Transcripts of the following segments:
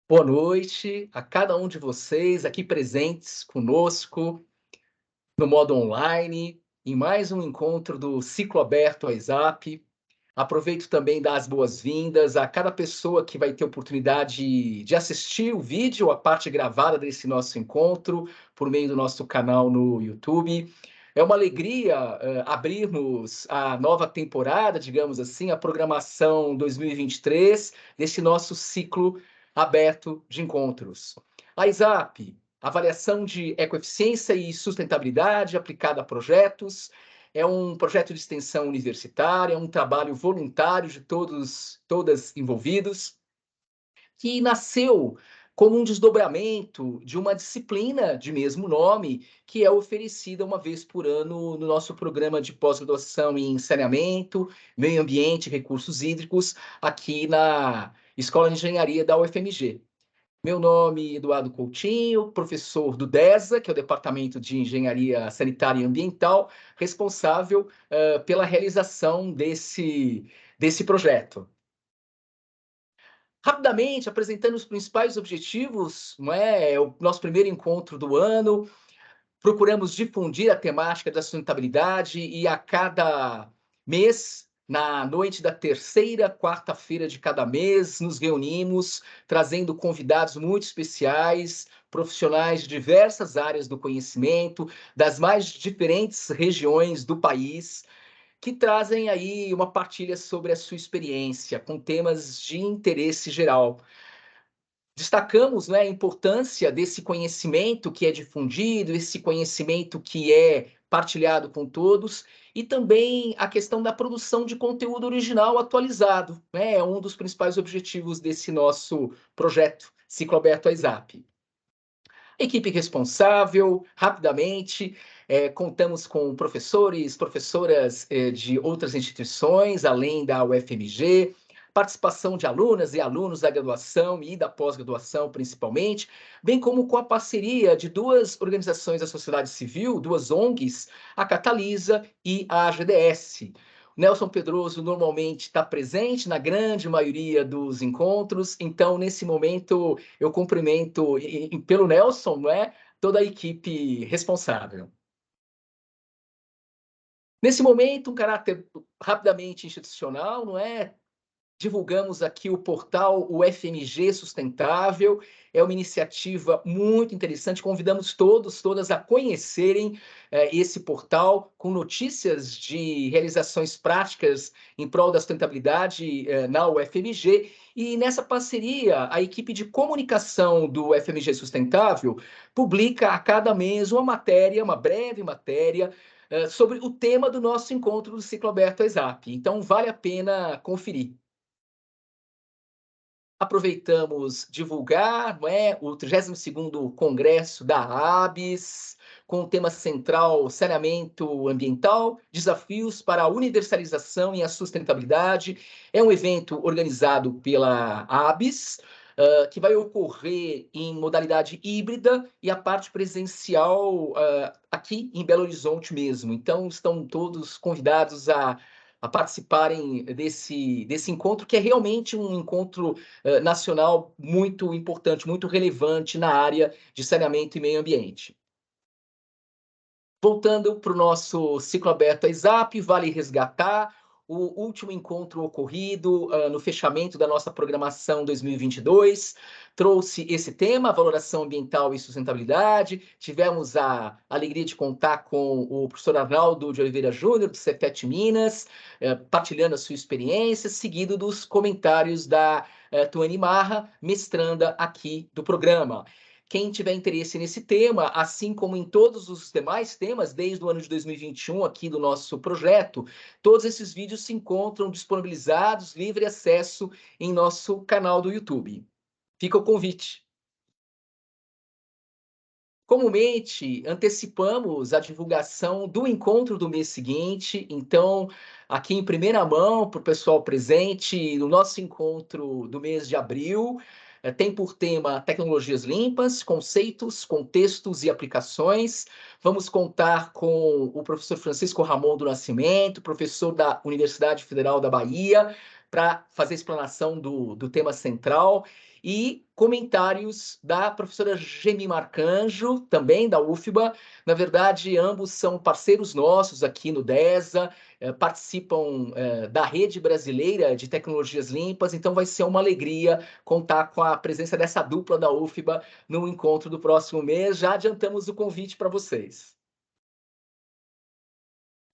Boa noite a cada um de vocês aqui presentes conosco no modo online, em mais um encontro do Ciclo Aberto WhatsApp. Aproveito também dar as boas-vindas a cada pessoa que vai ter oportunidade de assistir o vídeo, a parte gravada desse nosso encontro, por meio do nosso canal no YouTube. É uma alegria abrirmos a nova temporada, digamos assim, a programação 2023 desse nosso ciclo aberto de encontros. A ISAP, avaliação de ecoeficiência e sustentabilidade aplicada a projetos, é um projeto de extensão universitária, um trabalho voluntário de todas envolvidos, que nasceu como um desdobramento de uma disciplina de mesmo nome, que é oferecida uma vez por ano no nosso programa de pós-graduação em saneamento, meio ambiente e recursos hídricos, aqui na Escola de Engenharia da UFMG. Meu nome é Eduardo Coutinho, professor do DESA, que é o Departamento de Engenharia Sanitária e Ambiental, responsável pela realização desse projeto. Rapidamente, apresentando os principais objetivos, não é o nosso primeiro encontro do ano, procuramos difundir a temática da sustentabilidade e a cada mês, na noite da terceira quarta-feira de cada mês, nos reunimos trazendo convidados muito especiais, profissionais de diversas áreas do conhecimento, das mais diferentes regiões do país, que trazem aí uma partilha sobre a sua experiência, com temas de interesse geral. Destacamos, né, a importância desse conhecimento que é difundido, esse conhecimento que é partilhado com todos, e também a questão da produção de conteúdo original atualizado, né, é um dos principais objetivos desse nosso projeto Ciclo Aberto WhatsApp. Equipe responsável, rapidamente, contamos com professores, professoras de outras instituições, além da UFMG, participação de alunas e alunos da graduação e da pós-graduação, principalmente, bem como com a parceria de duas organizações da sociedade civil, duas ONGs, a Catalisa e a AGDS. O Nelson Pedroso normalmente está presente na grande maioria dos encontros, então, nesse momento, eu cumprimento pelo Nelson, não é? Toda a equipe responsável. Nesse momento, um caráter rapidamente institucional, não é? Divulgamos aqui o portal UFMG Sustentável, é uma iniciativa muito interessante, convidamos todas a conhecerem esse portal com notícias de realizações práticas em prol da sustentabilidade na UFMG, e nessa parceria, a equipe de comunicação do UFMG Sustentável publica a cada mês uma matéria, uma breve matéria, sobre o tema do nosso encontro do Ciclo Aberto ESAP. Então, vale a pena conferir. Aproveitamos divulgar, não é, o 32º Congresso da ABS, com o tema central saneamento ambiental, desafios para a universalização e a sustentabilidade. É um evento organizado pela ABS, que vai ocorrer em modalidade híbrida e a parte presencial aqui em Belo Horizonte mesmo. Então, estão todos convidados a participarem desse encontro, que é realmente um encontro nacional muito importante, muito relevante na área de saneamento e meio ambiente. Voltando para o nosso ciclo aberto WhatsApp, vale resgatar o último encontro ocorrido no fechamento da nossa programação 2022, trouxe esse tema, valoração ambiental e sustentabilidade. Tivemos a alegria de contar com o professor Arnaldo de Oliveira Júnior, do Cefet Minas, partilhando a sua experiência, seguido dos comentários da Tuane Marra, mestranda aqui do programa. Quem tiver interesse nesse tema, assim como em todos os demais temas, desde o ano de 2021, aqui do nosso projeto, todos esses vídeos se encontram disponibilizados, livre acesso, em nosso canal do YouTube. Fica o convite. Comumente, antecipamos a divulgação do encontro do mês seguinte, então, aqui em primeira mão, para o pessoal presente, no nosso encontro do mês de abril, tem por tema Tecnologias Limpas, Conceitos, Contextos e Aplicações. Vamos contar com o professor Francisco Ramon do Nascimento, professor da Universidade Federal da Bahia, para fazer a explanação do tema central. e comentários da professora Gemi Marcanjo, também da UFBA. Na verdade, ambos são parceiros nossos aqui no DESA, participam da Rede Brasileira de Tecnologias Limpas, então vai ser uma alegria contar com a presença dessa dupla da UFBA no encontro do próximo mês. Já adiantamos o convite para vocês.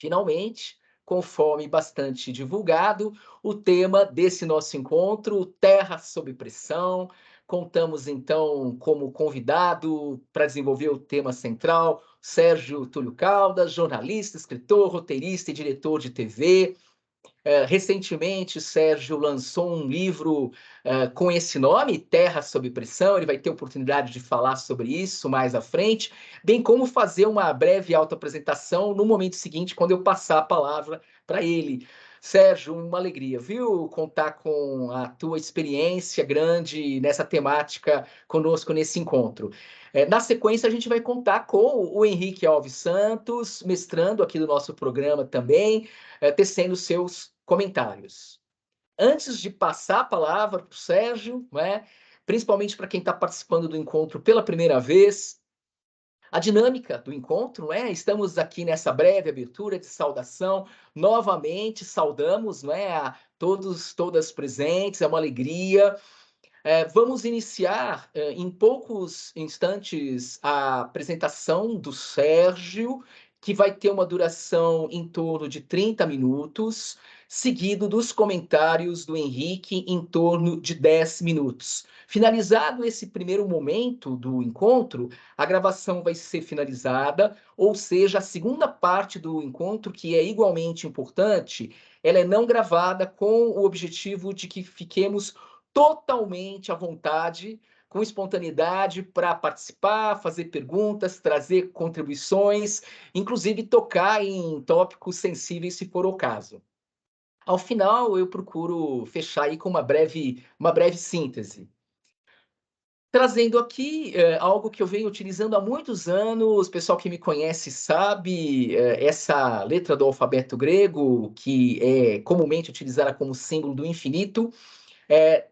Finalmente, conforme bastante divulgado, o tema desse nosso encontro, Terra sob Pressão. Contamos então como convidado para desenvolver o tema central, Sérgio Túlio Caldas, jornalista, escritor, roteirista e diretor de TV. Recentemente, o Sérgio lançou um livro com esse nome, Terra sob Pressão. Ele vai ter oportunidade de falar sobre isso mais à frente, bem como fazer uma breve autoapresentação no momento seguinte, quando eu passar a palavra para ele. Sérgio, uma alegria, viu, contar com a tua experiência grande nessa temática conosco nesse encontro. Na sequência, a gente vai contar com o Henrique Alves Santos, mestrando aqui do nosso programa também, tecendo seus comentários. Antes de passar a palavra para o Sérgio, né, principalmente para quem está participando do encontro pela primeira vez, a dinâmica do encontro, né? Estamos aqui nessa breve abertura de saudação. Novamente, saudamos, né, a todos, todas presentes, é uma alegria. Vamos iniciar em poucos instantes a apresentação do Sérgio, que vai ter uma duração em torno de 30 minutos, seguido dos comentários do Henrique em torno de 10 minutos. Finalizado esse primeiro momento do encontro, a gravação vai ser finalizada, ou seja, a segunda parte do encontro, que é igualmente importante, ela é não gravada com o objetivo de que fiquemos totalmente à vontade, com espontaneidade para participar, fazer perguntas, trazer contribuições, inclusive tocar em tópicos sensíveis, se for o caso. Ao final, eu procuro fechar aí com uma breve síntese. Trazendo aqui algo que eu venho utilizando há muitos anos, o pessoal que me conhece sabe, essa letra do alfabeto grego, que é comumente utilizada como símbolo do infinito, é,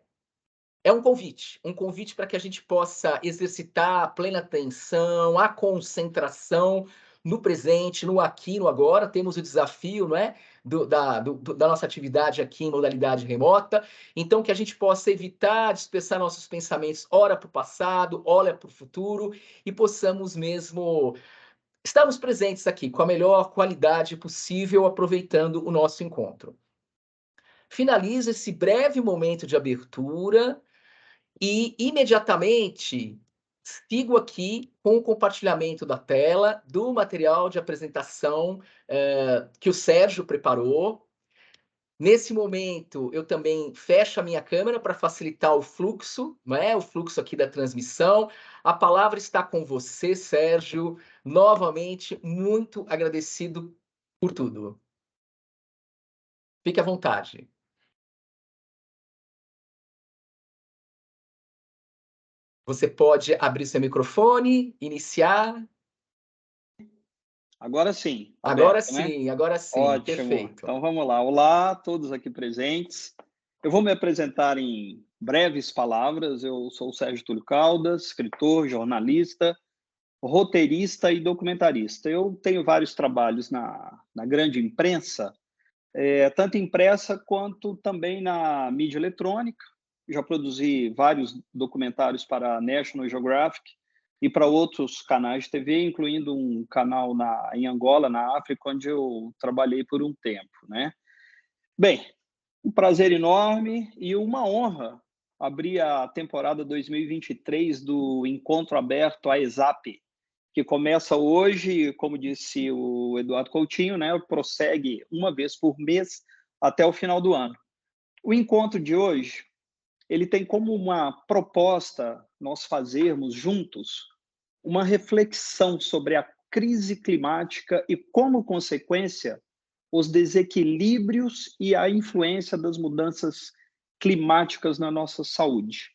é um convite para que a gente possa exercitar a plena atenção, a concentração no presente, no aqui, no agora. Temos o desafio, não é, da nossa atividade aqui em modalidade remota. Então, que a gente possa evitar dispersar nossos pensamentos, ora para o passado, ora para o futuro, e possamos mesmo estarmos presentes aqui com a melhor qualidade possível, aproveitando o nosso encontro. Finalizo esse breve momento de abertura e imediatamente sigo aqui com o compartilhamento da tela do material de apresentação que o Sérgio preparou. Nesse momento, eu também fecho a minha câmera para facilitar o fluxo, não é? O fluxo aqui da transmissão. A palavra está com você, Sérgio. Novamente, muito agradecido por tudo. Fique à vontade. Você pode abrir seu microfone, iniciar. Agora sim, Agora aberto, né? sim, agora sim, Ótimo. perfeito. Então vamos lá. Olá a todos aqui presentes. Eu vou me apresentar em breves palavras. Eu sou o Sérgio Túlio Caldas, escritor, jornalista, roteirista e documentarista. Eu tenho vários trabalhos na grande imprensa, tanto impressa quanto também na mídia eletrônica. Já produzi vários documentários para a National Geographic e para outros canais de TV, incluindo um canal em Angola, na África, onde eu trabalhei por um tempo, né? Bem, um prazer enorme e uma honra abrir a temporada 2023 do Encontro Aberto à ESAP, que começa hoje, como disse o Eduardo Coutinho, né, prossegue uma vez por mês até o final do ano. O encontro de hoje, ele tem como uma proposta nós fazermos juntos uma reflexão sobre a crise climática e, como consequência, os desequilíbrios e a influência das mudanças climáticas na nossa saúde.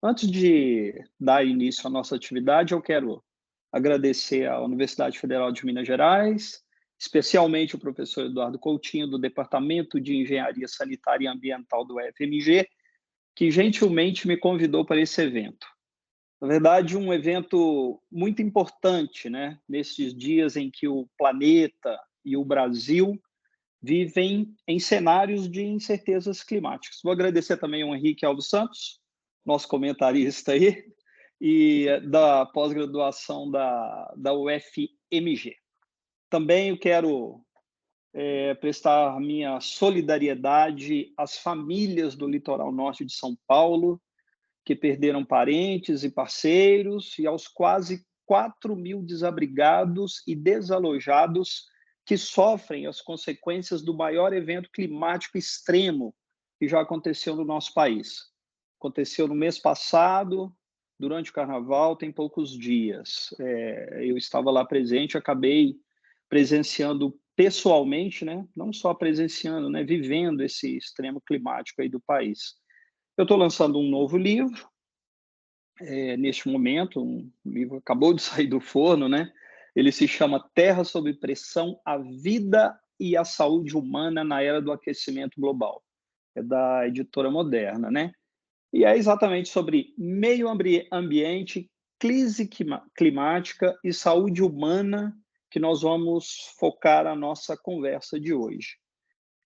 Antes de dar início à nossa atividade, eu quero agradecer à Universidade Federal de Minas Gerais, especialmente o professor Eduardo Coutinho, do Departamento de Engenharia Sanitária e Ambiental do UFMG, que gentilmente me convidou para esse evento. Na verdade, um evento muito importante, né? Nesses dias em que o planeta e o Brasil vivem em cenários de incertezas climáticas. Vou agradecer também ao Henrique Alves Santos, nosso comentarista aí, e da pós-graduação da UFMG. Também eu quero prestar minha solidariedade às famílias do litoral norte de São Paulo, que perderam parentes e parceiros, e aos quase 4.000 desabrigados e desalojados que sofrem as consequências do maior evento climático extremo que já aconteceu no nosso país. Aconteceu no mês passado, durante o Carnaval, tem poucos dias. Eu estava lá presente, acabei presenciando pessoalmente, né? Não só presenciando, né? Vivendo esse extremo climático aí do país. Eu estou lançando um novo livro, neste momento, um livro acabou de sair do forno, né? Ele se chama Terra sob Pressão, a Vida e a Saúde Humana na Era do Aquecimento Global. É da editora Moderna, né? E é exatamente sobre meio ambiente, crise climática e saúde humana que nós vamos focar a nossa conversa de hoje.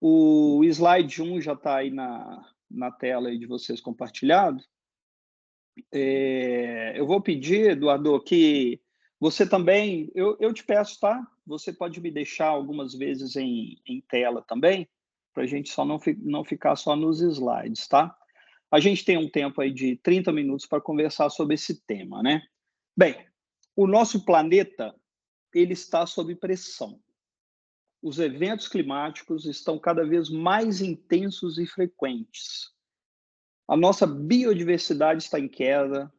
O slide 1 já está aí na tela aí de vocês compartilhado. Eu vou pedir, Eduardo, que você também, eu te peço, tá? Você pode me deixar algumas vezes em tela também, para a gente só não ficar só nos slides, tá? A gente tem um tempo aí de 30 minutos para conversar sobre esse tema, né? Bem, o nosso planeta, ele está sob pressão. Os eventos climáticos estão cada vez mais intensos e frequentes. A nossa biodiversidade está em queda,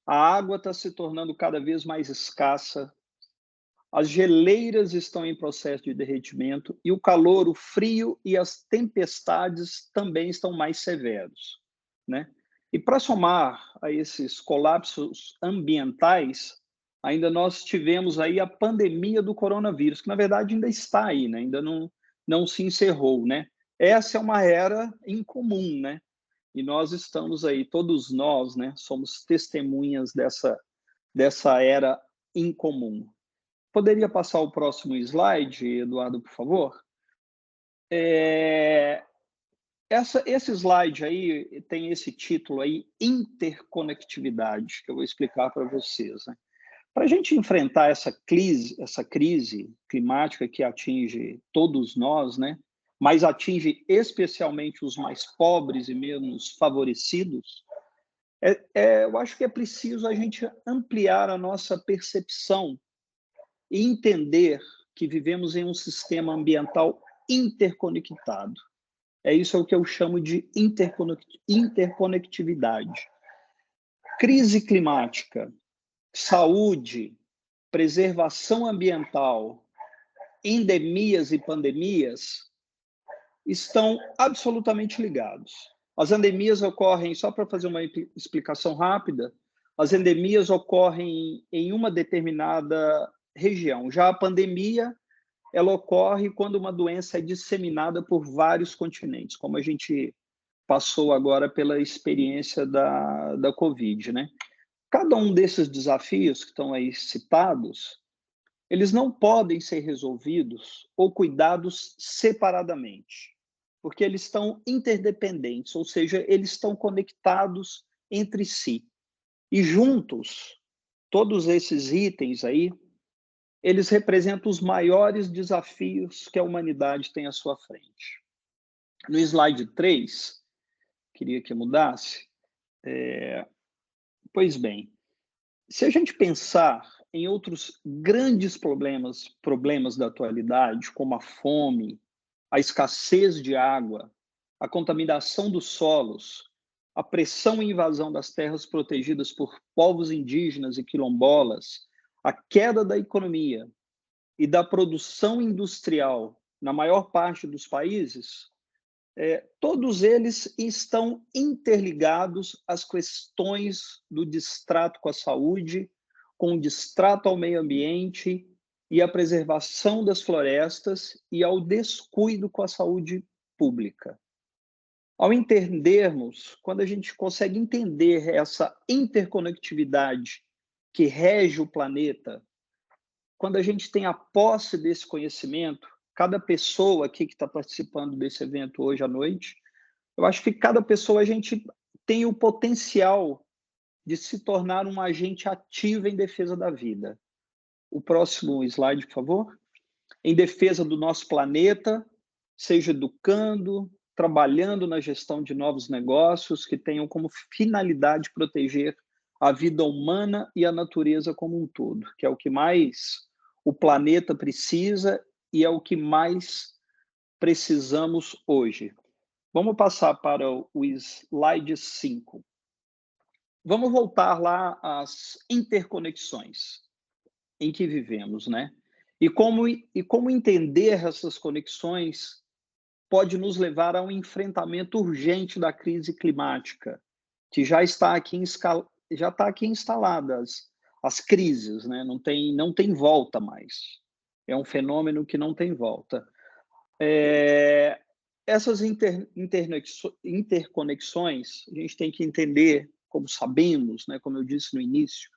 a água está se tornando cada vez mais escassa, as geleiras estão em processo de derretimento e o calor, o frio e as tempestades também estão mais severos, né? E para somar a esses colapsos ambientais, ainda nós tivemos aí a pandemia do coronavírus, que na verdade ainda está aí, né? Ainda não se encerrou, né? Essa é uma era incomum, né? E nós estamos aí, todos nós, né? Somos testemunhas dessa era incomum. Poderia passar o próximo slide, Eduardo, por favor? Esse slide aí tem esse título aí, interconectividade, que eu vou explicar para vocês, né? Para a gente enfrentar essa crise climática que atinge todos nós, né? Mas atinge especialmente os mais pobres e menos favorecidos, eu acho que é preciso a gente ampliar a nossa percepção e entender que vivemos em um sistema ambiental interconectado. É isso que eu chamo de interconectividade. Crise climática, saúde, preservação ambiental, endemias e pandemias estão absolutamente ligados. As endemias ocorrem, só para fazer uma explicação rápida, as endemias ocorrem em uma determinada região. Já a pandemia, ela ocorre quando uma doença é disseminada por vários continentes, como a gente passou agora pela experiência da Covid, né? Cada um desses desafios que estão aí citados, eles não podem ser resolvidos ou cuidados separadamente, porque eles estão interdependentes, ou seja, eles estão conectados entre si. E juntos, todos esses itens aí, eles representam os maiores desafios que a humanidade tem à sua frente. No slide 3, queria que mudasse. Pois bem, se a gente pensar em outros grandes problemas da atualidade, como a fome, a escassez de água, a contaminação dos solos, a pressão e invasão das terras protegidas por povos indígenas e quilombolas, a queda da economia e da produção industrial na maior parte dos países, todos eles estão interligados às questões do distrato com a saúde, com o distrato ao meio ambiente e à preservação das florestas e ao descuido com a saúde pública. Ao entendermos, quando a gente consegue entender essa interconectividade que rege o planeta, quando a gente tem a posse desse conhecimento, cada pessoa aqui que está participando desse evento hoje à noite, eu acho que cada pessoa a gente tem o potencial de se tornar um agente ativo em defesa da vida. O próximo slide, por favor. Em defesa do nosso planeta, seja educando, trabalhando na gestão de novos negócios que tenham como finalidade proteger a vida humana e a natureza como um todo, que é o que mais o planeta precisa e é o que mais precisamos hoje. Vamos passar para o slide 5. Vamos voltar lá às interconexões em que vivemos, né? E como entender essas conexões pode nos levar a um enfrentamento urgente da crise climática, que já está aqui instalada, as crises, né? Não tem volta mais. É um fenômeno que não tem volta. Essas interconexões, a gente tem que entender, como sabemos, né, como eu disse no início,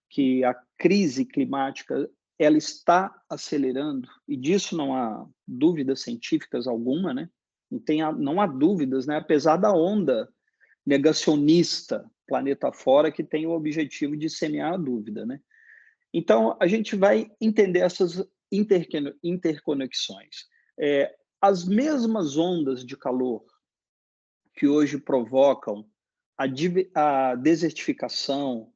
que a crise climática ela está acelerando, e disso não há dúvidas científicas alguma, né? Não há dúvidas, né? Apesar da onda negacionista planeta fora, que tem o objetivo de semear a dúvida, né? Então, a gente vai entender essas interconexões. As mesmas ondas de calor que hoje provocam a desertificação,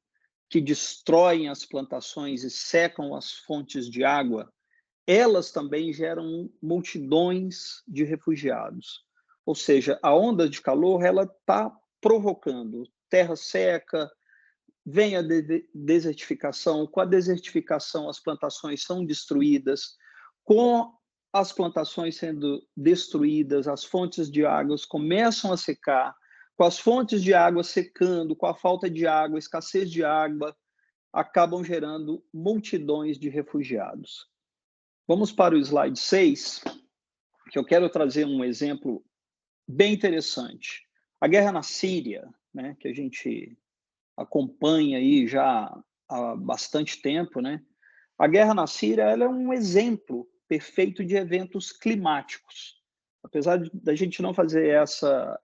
que destroem as plantações e secam as fontes de água, elas também geram multidões de refugiados. Ou seja, a onda de calor ela está provocando terra seca, vem a desertificação, com a desertificação as plantações são destruídas, com as plantações sendo destruídas, as fontes de águas começam a secar, com as fontes de água secando, com a falta de água, escassez de água, acabam gerando multidões de refugiados. Vamos para o slide 6, que eu quero trazer um exemplo bem interessante. A guerra na Síria, né, que a gente acompanha aí já há bastante tempo, né? A guerra na Síria ela é um exemplo perfeito de eventos climáticos. Apesar da gente não fazer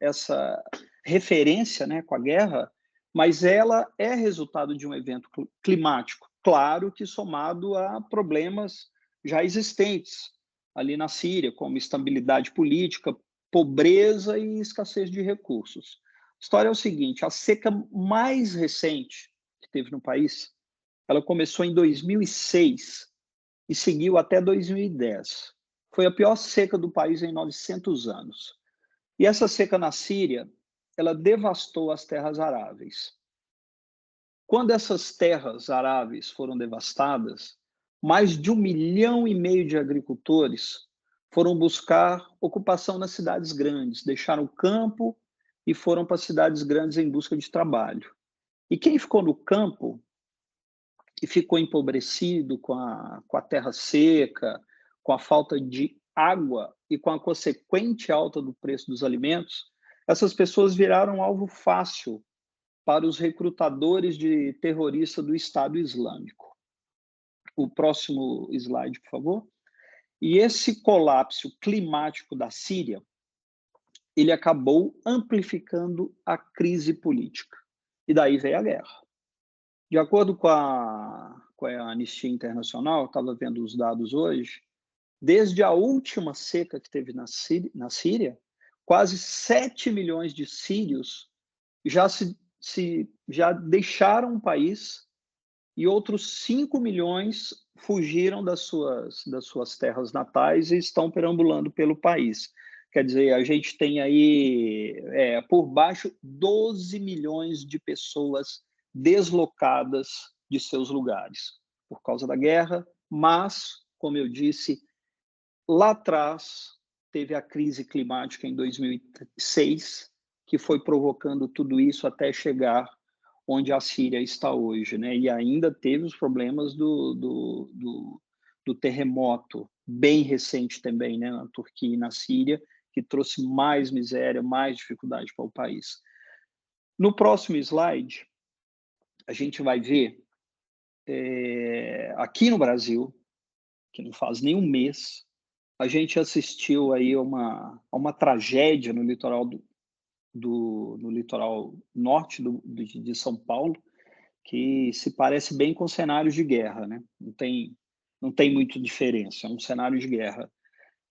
essa referência, né, com a guerra, mas ela é resultado de um evento climático, claro que somado a problemas já existentes ali na Síria, como instabilidade política, pobreza e escassez de recursos. A história é o seguinte: a seca mais recente que teve no país, ela começou em 2006 e seguiu até 2010. Foi a pior seca do país em 900 anos. E essa seca na Síria, ela devastou as terras aráveis. Quando essas terras aráveis foram devastadas, mais de 1,5 milhão de agricultores foram buscar ocupação nas cidades grandes, deixaram o campo e foram para cidades grandes em busca de trabalho. E quem ficou no campo e ficou empobrecido com a terra seca, com a falta de água e com a consequente alta do preço dos alimentos, essas pessoas viraram alvo fácil para os recrutadores de terroristas do Estado Islâmico. O próximo slide, por favor. E esse colapso climático da Síria, ele acabou amplificando a crise política. E daí veio a guerra. De acordo com a Anistia Internacional, estava vendo os dados hoje, desde a última seca que teve na Síria, quase 7 milhões de sírios já deixaram o país e outros 5 milhões fugiram das suas terras natais e estão perambulando pelo país. Quer dizer, a gente tem aí, por baixo, 12 milhões de pessoas deslocadas de seus lugares por causa da guerra, mas, como eu disse, lá atrás teve a crise climática em 2006, que foi provocando tudo isso até chegar onde a Síria está hoje, né? E ainda teve os problemas do terremoto, bem recente também, né? Na Turquia e na Síria, que trouxe mais miséria, mais dificuldade para o país. No próximo slide, a gente vai ver, aqui no Brasil, que não faz nem um mês, a gente assistiu aí a uma tragédia no litoral no litoral norte de São Paulo, que se parece bem com cenários de guerra, né? Não tem muita diferença, é um cenário de guerra.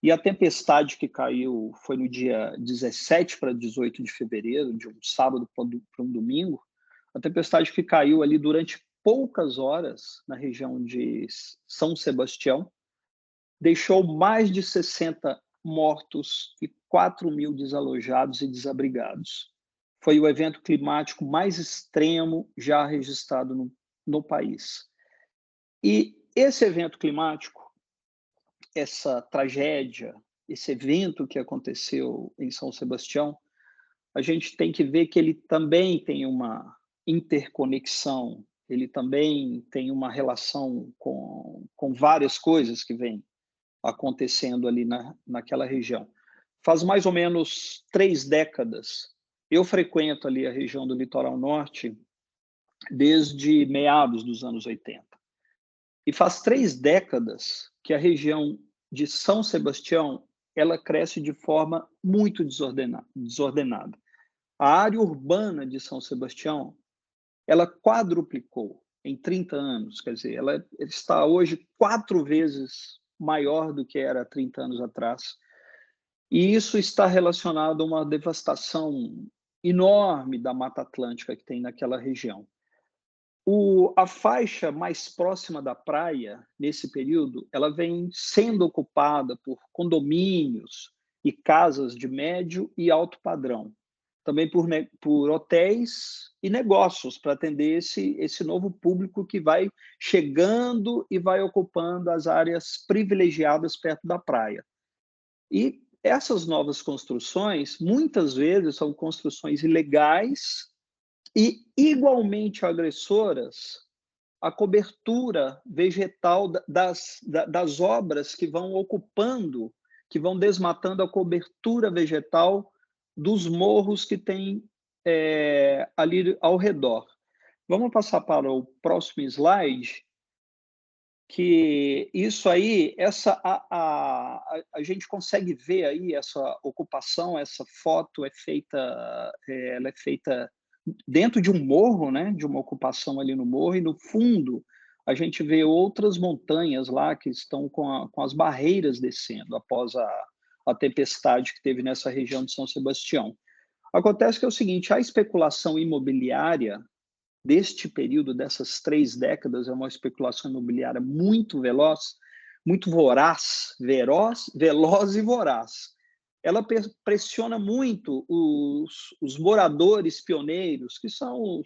E a tempestade que caiu foi no dia 17 para 18 de fevereiro, de um sábado para um domingo, a tempestade que caiu ali durante poucas horas na região de São Sebastião, deixou mais de 60 mortos e 4.000 desalojados e desabrigados. Foi o evento climático mais extremo já registrado no país. E esse evento climático, essa tragédia, esse evento que aconteceu em São Sebastião, a gente tem que ver que ele também tem uma interconexão, ele também tem uma relação com várias coisas que vêm acontecendo ali naquela região. Faz mais ou menos 3 décadas, eu frequento ali a região do litoral norte desde meados dos anos 80. E faz 3 décadas que a região de São Sebastião ela cresce de forma muito desordenada. A área urbana de São Sebastião ela quadruplicou em 30 anos, quer dizer, ela está hoje 4 vezes maior do que era há 30 anos atrás. E isso está relacionado a uma devastação enorme da Mata Atlântica que tem naquela região. A faixa mais próxima da praia, nesse período, ela vem sendo ocupada por condomínios e casas de médio e alto padrão. Também por hotéis e negócios, para atender esse novo público que vai chegando e vai ocupando as áreas privilegiadas perto da praia. E essas novas construções, muitas vezes, são construções ilegais e igualmente agressoras à cobertura vegetal das obras que vão ocupando, que vão desmatando a cobertura vegetal dos morros que tem ali ao redor. Vamos passar para o próximo slide, que isso aí, a gente consegue ver aí essa ocupação, essa foto ela é feita dentro de um morro, né, de uma ocupação ali no morro, e no fundo a gente vê outras montanhas lá que estão com as barreiras descendo após a tempestade que teve nessa região de São Sebastião. Acontece que é o seguinte, a especulação imobiliária deste período, dessas 3 décadas, é uma especulação imobiliária muito veloz, muito voraz, veloz e voraz. Ela pressiona muito os moradores pioneiros, que são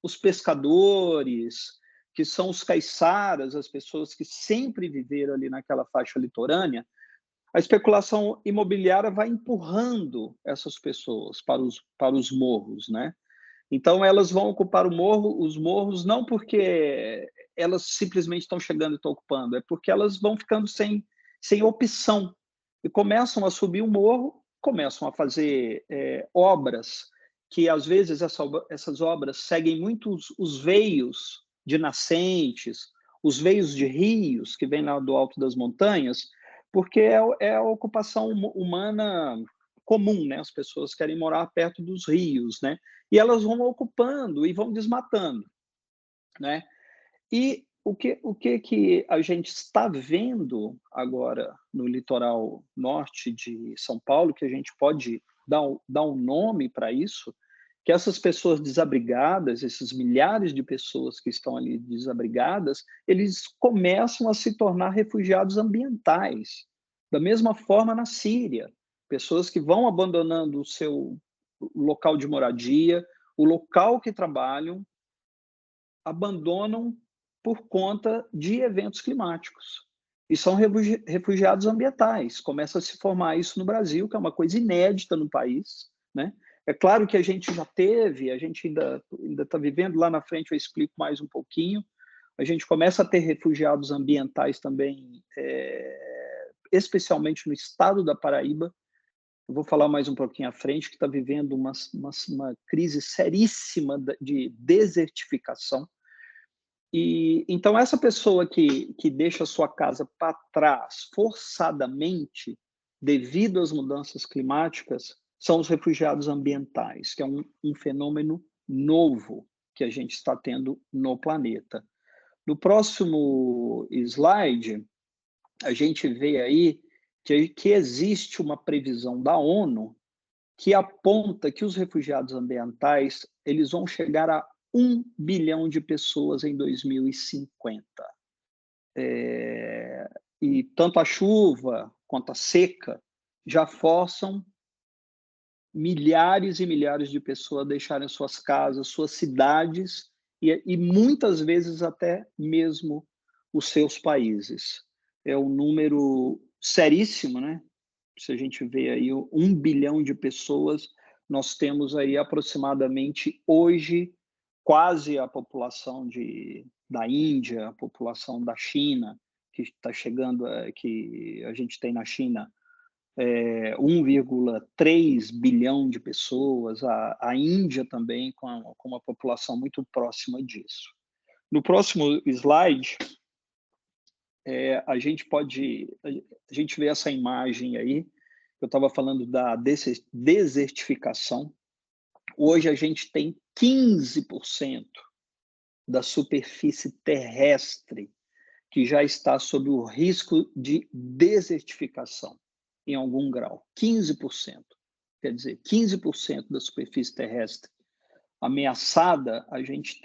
os pescadores, que são os caiçaras, as pessoas que sempre viveram ali naquela faixa litorânea. A especulação imobiliária vai empurrando essas pessoas para os morros, né? Então, elas vão ocupar os morros, não porque elas simplesmente estão chegando e estão ocupando, é porque elas vão ficando sem opção. E começam a subir o morro, começam a fazer obras, que às vezes essas obras seguem muito os veios de nascentes, os veios de rios que vêm lá do alto das montanhas, porque é a ocupação humana comum, né? As pessoas querem morar perto dos rios, né? E elas vão ocupando e vão desmatando, né? E o que a gente está vendo agora no litoral norte de São Paulo, que a gente pode dar um nome para isso, que essas pessoas desabrigadas, esses milhares de pessoas que estão ali desabrigadas, eles começam a se tornar refugiados ambientais. Da mesma forma na Síria, pessoas que vão abandonando o seu local de moradia, o local que trabalham, abandonam por conta de eventos climáticos. E são refugiados ambientais. Começa a se formar isso no Brasil, que é uma coisa inédita no país, né? É claro que a gente já teve, a gente ainda está vivendo, lá na frente eu explico mais um pouquinho, a gente começa a ter refugiados ambientais também, especialmente no estado da Paraíba, eu vou falar mais um pouquinho à frente, que está vivendo uma crise seríssima de desertificação. E então essa pessoa que deixa a sua casa para trás forçadamente, devido às mudanças climáticas, são os refugiados ambientais, que é um fenômeno novo que a gente está tendo no planeta. No próximo slide, a gente vê aí que existe uma previsão da ONU que aponta que os refugiados ambientais eles vão chegar a 1 bilhão de pessoas em 2050. E tanto a chuva quanto a seca já forçam milhares e milhares de pessoas a deixarem suas casas, suas cidades e muitas vezes até mesmo os seus países. É um número seríssimo, né? Se a gente vê aí 1 bilhão de pessoas, nós temos aí aproximadamente hoje quase a população da Índia, a população da China, que está chegando, que a gente tem na China 1,3 bilhão de pessoas, a Índia também com uma população muito próxima disso. No próximo slide, a gente vê essa imagem aí, eu estava falando da desertificação. Hoje a gente tem 15% da superfície terrestre que já está sob o risco de desertificação em algum grau. 15%. Quer dizer, 15% da superfície terrestre ameaçada, a gente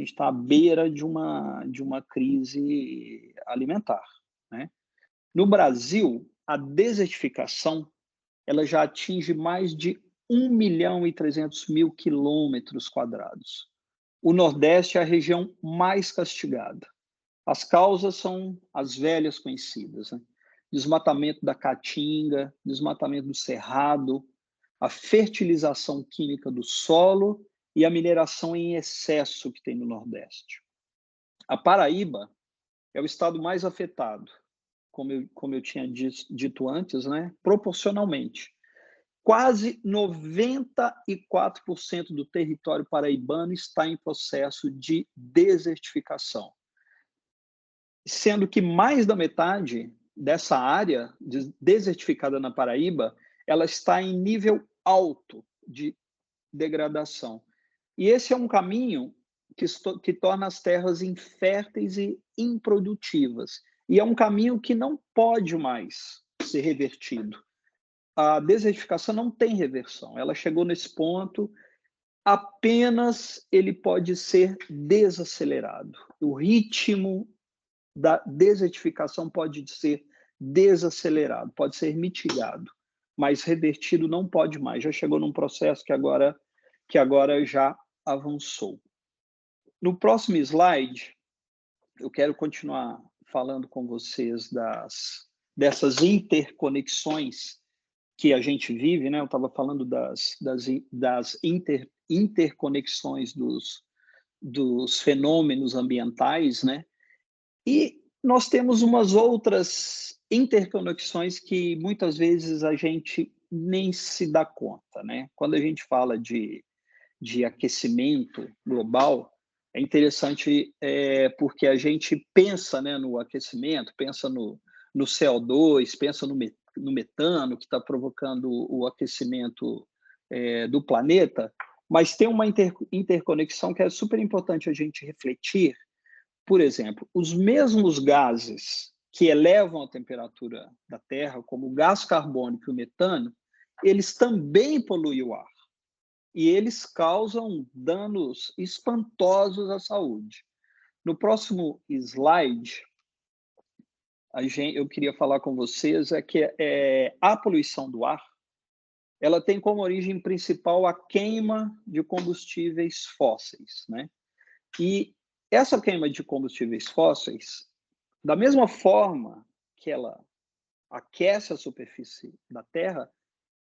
está à beira de uma crise alimentar, né? No Brasil, a desertificação ela já atinge mais de 1.300.000 quilômetros quadrados. O Nordeste é a região mais castigada. As causas são as velhas conhecidas, né? Desmatamento da caatinga, desmatamento do cerrado, a fertilização química do solo e a mineração em excesso que tem no Nordeste. A Paraíba é o estado mais afetado, como eu tinha dito antes, né? Proporcionalmente. Quase 94% do território paraibano está em processo de desertificação, sendo que mais da metade dessa área desertificada na Paraíba, ela está em nível alto de degradação. E esse é um caminho que torna as terras inférteis e improdutivas. E é um caminho que não pode mais ser revertido. A desertificação não tem reversão. Ela chegou nesse ponto, apenas ele pode ser desacelerado. O ritmo da desertificação pode ser desacelerado, pode ser mitigado, mas revertido não pode mais. Já chegou num processo que agora já avançou. No próximo slide, eu quero continuar falando com vocês dessas interconexões que a gente vive, né? Eu estava falando das interconexões dos fenômenos ambientais, né? E nós temos umas outras interconexões que muitas vezes a gente nem se dá conta, né? Quando a gente fala de aquecimento global, é interessante porque a gente pensa, né, no aquecimento, pensa no CO2, pensa no metano, que está provocando o aquecimento do planeta, mas tem uma interconexão que é super importante a gente refletir. Por exemplo, os mesmos gases que elevam a temperatura da Terra, como o gás carbônico e o metano, eles também poluem o ar. E eles causam danos espantosos à saúde. No próximo slide, eu queria falar com vocês que a poluição do ar, ela tem como origem principal a queima de combustíveis fósseis, né? E essa queima de combustíveis fósseis, da mesma forma que ela aquece a superfície da Terra,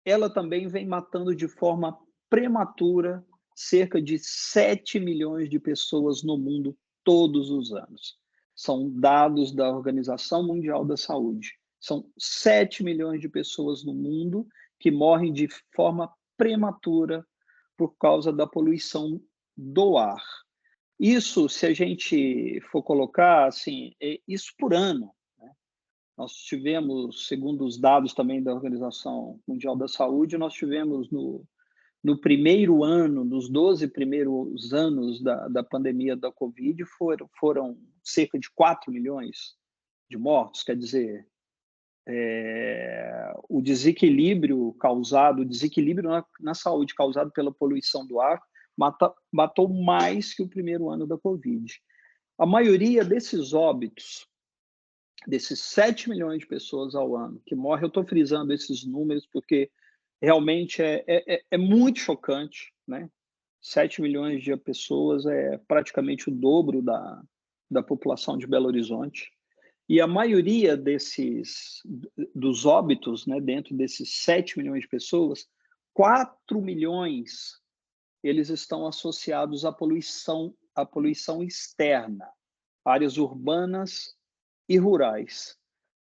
ela também vem matando de forma prematura cerca de 7 milhões de pessoas no mundo todos os anos. São dados da Organização Mundial da Saúde. São 7 milhões de pessoas no mundo que morrem de forma prematura por causa da poluição do ar. Isso, se a gente for colocar, assim, isso por ano, né? Nós tivemos, segundo os dados também da Organização Mundial da Saúde, nós tivemos no primeiro ano, nos 12 primeiros anos da pandemia da Covid, foram cerca de 4 milhões de mortos. Quer dizer, o desequilíbrio na saúde causado pela poluição do ar matou mais que o primeiro ano da Covid. A maioria desses óbitos, desses 7 milhões de pessoas ao ano que morrem, eu estou frisando esses números porque realmente é muito chocante, né? 7 milhões de pessoas é praticamente o dobro da população de Belo Horizonte. E a maioria dos óbitos, né, dentro desses 7 milhões de pessoas, 4 milhões eles estão associados à poluição externa, áreas urbanas e rurais.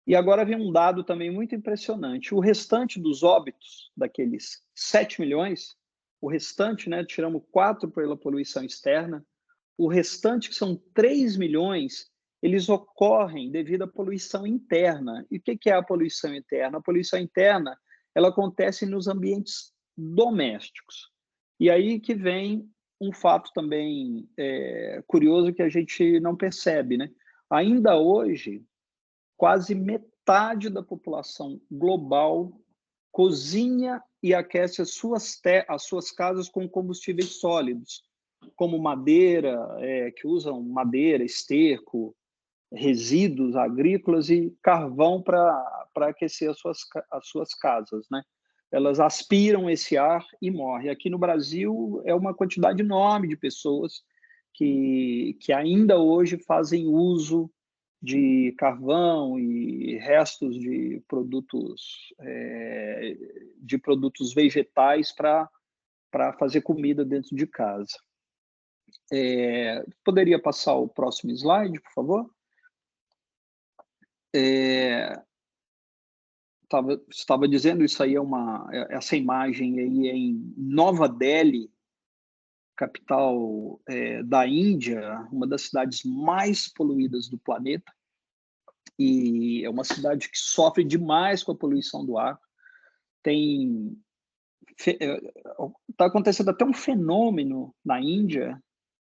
E agora vem um dado também muito impressionante. O restante dos óbitos, daqueles 7 milhões, o restante, né, tiramos 4 pela poluição externa, o restante, que são 3 milhões, eles ocorrem devido à poluição interna. E o que é a poluição interna? A poluição interna, ela acontece nos ambientes domésticos. E aí que vem um fato também curioso que a gente não percebe, né? Ainda hoje, quase metade da população global cozinha e aquece as suas casas com combustíveis sólidos, como madeira, que usam madeira, esterco, resíduos agrícolas e carvão para aquecer as suas casas, né? Elas aspiram esse ar e morrem. Aqui no Brasil é uma quantidade enorme de pessoas que ainda hoje fazem uso de carvão e restos de produtos vegetais para fazer comida dentro de casa. Poderia passar o próximo slide, por favor? Estava dizendo, isso aí essa imagem aí é em Nova Delhi, capital da Índia, uma das cidades mais poluídas do planeta, e é uma cidade que sofre demais com a poluição do ar. Está acontecendo até um fenômeno na Índia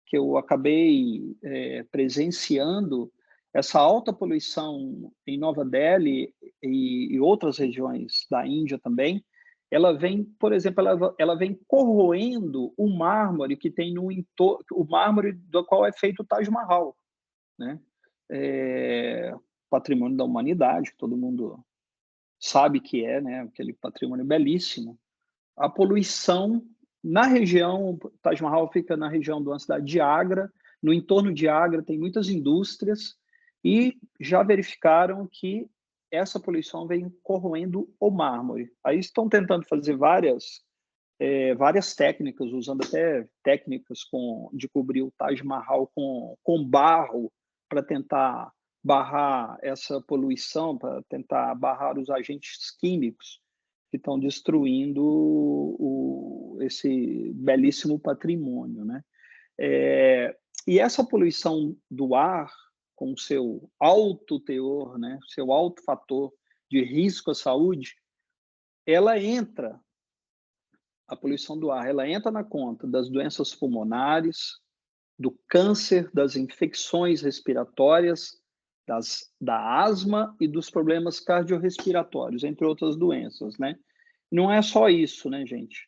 que eu acabei presenciando. Essa alta poluição em Nova Delhi e outras regiões da Índia também, ela vem, por exemplo, ela vem corroendo o mármore que tem no entorno, o mármore do qual é feito o Taj Mahal, né? Patrimônio da humanidade, todo mundo sabe que né? Aquele patrimônio belíssimo. A poluição na região, Taj Mahal fica na região de uma cidade de Agra, no entorno de Agra tem muitas indústrias e já verificaram que essa poluição vem corroendo o mármore. Aí estão tentando fazer várias técnicas, usando até técnicas de cobrir o Taj Mahal com barro para tentar barrar essa poluição, para tentar barrar os agentes químicos que estão destruindo esse belíssimo patrimônio, né? E essa poluição do ar, com o seu alto teor, né, seu alto fator de risco à saúde, a poluição do ar, ela entra na conta das doenças pulmonares, do câncer, das infecções respiratórias, da asma e dos problemas cardiorrespiratórios, entre outras doenças, né? Não é só isso, né, gente?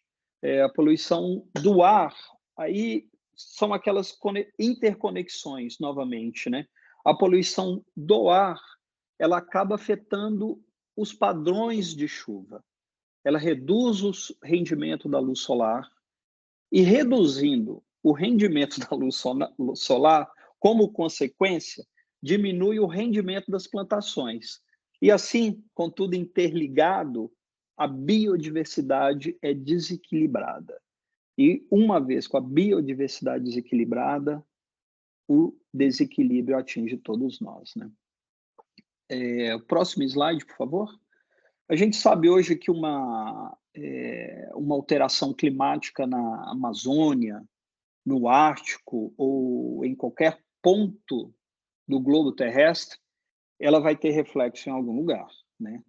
A poluição do ar, aí são aquelas interconexões, novamente, né? A poluição do ar, ela acaba afetando os padrões de chuva. Ela reduz o rendimento da luz solar e, reduzindo o rendimento da luz solar, como consequência, diminui o rendimento das plantações. E assim, com tudo interligado, a biodiversidade é desequilibrada. E uma vez com a biodiversidade desequilibrada, o desequilíbrio atinge todos nós, né? Próximo slide, por favor. A gente sabe hoje que uma uma alteração climática na Amazônia, no Ártico ou em qualquer ponto do globo terrestre, ela vai ter reflexo em algum lugar, né?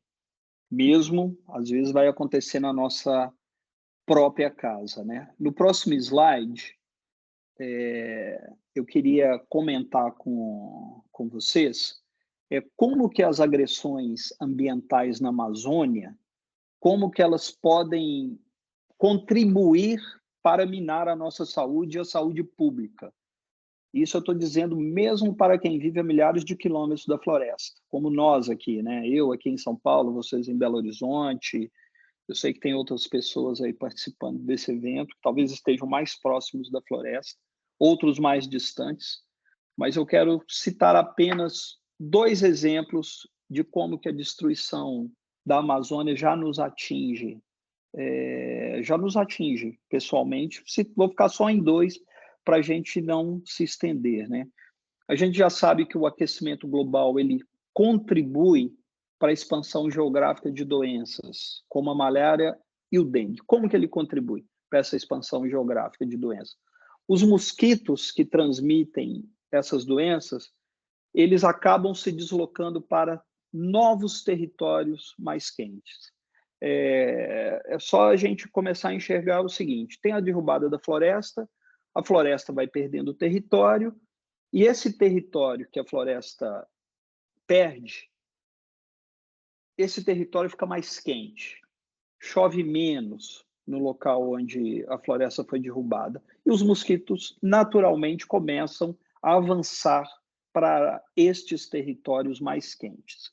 Mesmo, às vezes, vai acontecer na nossa própria casa, né? No próximo slide, eu queria comentar com vocês como que as agressões ambientais na Amazônia, como que elas podem contribuir para minar a nossa saúde e a saúde pública. Isso eu estou dizendo mesmo para quem vive a milhares de quilômetros da floresta, como nós aqui, né? Eu aqui em São Paulo, vocês em Belo Horizonte. Eu sei que tem outras pessoas aí participando desse evento, que talvez estejam mais próximos da floresta, outros mais distantes, mas eu quero citar apenas 2 exemplos de como que a destruição da Amazônia já nos atinge pessoalmente. Vou ficar só em 2 para a gente não se estender, né? A gente já sabe que o aquecimento global ele contribui para a expansão geográfica de doenças, como a malária e o dengue. Como que ele contribui para essa expansão geográfica de doenças? Os mosquitos que transmitem essas doenças, eles acabam se deslocando para novos territórios mais quentes. É só a gente começar a enxergar o seguinte: tem a derrubada da floresta, a floresta vai perdendo território, e esse território que a floresta perde, esse território fica mais quente, chove menos no local onde a floresta foi derrubada, e os mosquitos naturalmente começam a avançar para estes territórios mais quentes.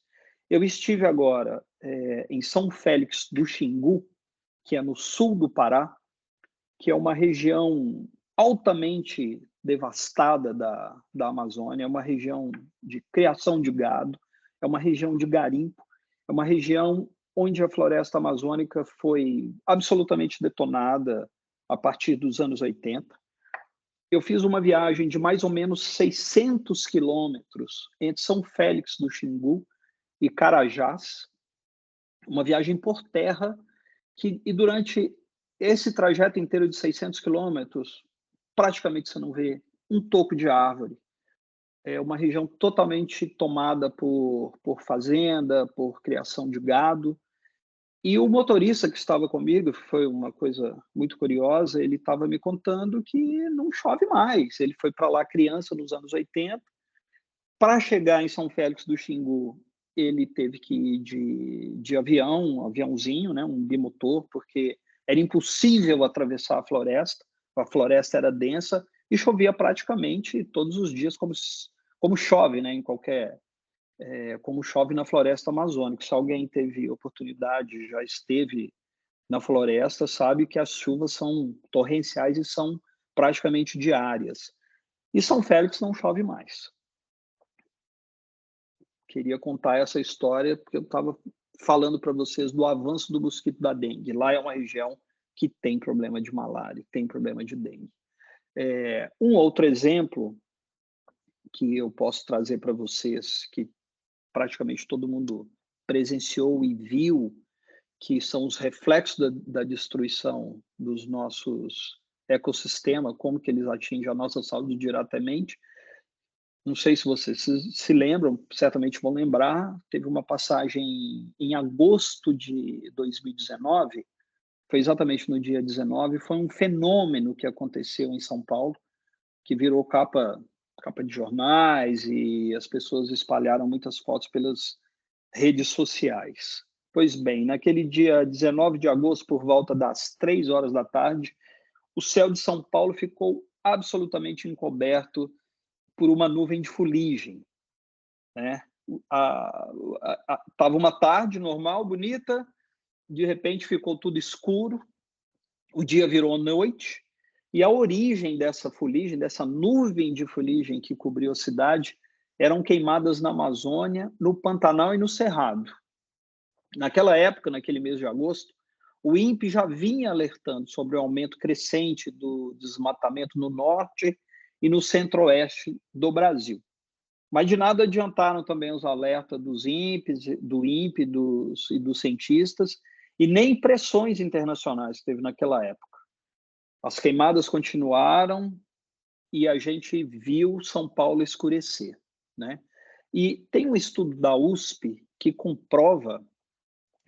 Eu estive agora em São Félix do Xingu, que é no sul do Pará, que é uma região altamente devastada da Amazônia, é uma região de criação de gado, é uma região de garimpo, é uma região onde a floresta amazônica foi absolutamente detonada a partir dos anos 80. Eu fiz uma viagem de mais ou menos 600 quilômetros entre São Félix do Xingu e Carajás, uma viagem por terra, e durante esse trajeto inteiro de 600 quilômetros, praticamente você não vê um toco de árvore. É uma região totalmente tomada por fazenda, por criação de gado. E o motorista que estava comigo, foi uma coisa muito curiosa, ele estava me contando que não chove mais. Ele foi para lá criança nos anos 80. Para chegar em São Félix do Xingu, ele teve que ir de avião, um aviãozinho, né, um bimotor, porque era impossível atravessar a floresta era densa e chovia praticamente todos os dias, como chove, né, como chove na floresta amazônica. Se alguém teve oportunidade, já esteve na floresta, sabe que as chuvas são torrenciais e são praticamente diárias. E São Félix não chove mais. Queria contar essa história porque eu estava falando para vocês do avanço do mosquito da dengue. Lá é uma região que tem problema de malária, tem problema de dengue. Um outro exemplo que eu posso trazer para vocês, que praticamente todo mundo presenciou e viu, que são os reflexos da destruição dos nossos ecossistemas, como que eles atingem a nossa saúde diretamente. Não sei se vocês se lembram, certamente vão lembrar, teve uma passagem em agosto de 2019, foi exatamente no dia 19, foi um fenômeno que aconteceu em São Paulo, que virou capa de jornais e as pessoas espalharam muitas fotos pelas redes sociais. Pois bem, naquele dia 19 de agosto, por volta das 3 horas da tarde, o céu de São Paulo ficou absolutamente encoberto por uma nuvem de fuligem, né? Tava uma tarde normal, bonita, de repente ficou tudo escuro, o dia virou noite, e a origem dessa fuligem, dessa nuvem de fuligem que cobriu a cidade, eram queimadas na Amazônia, no Pantanal e no Cerrado. Naquela época, naquele mês de agosto, o INPE já vinha alertando sobre o aumento crescente do desmatamento no norte e no centro-oeste do Brasil. Mas de nada adiantaram também os alertas do INPE e dos cientistas, e nem pressões internacionais que teve naquela época. As queimadas continuaram e a gente viu São Paulo escurecer, né? E tem um estudo da USP que comprova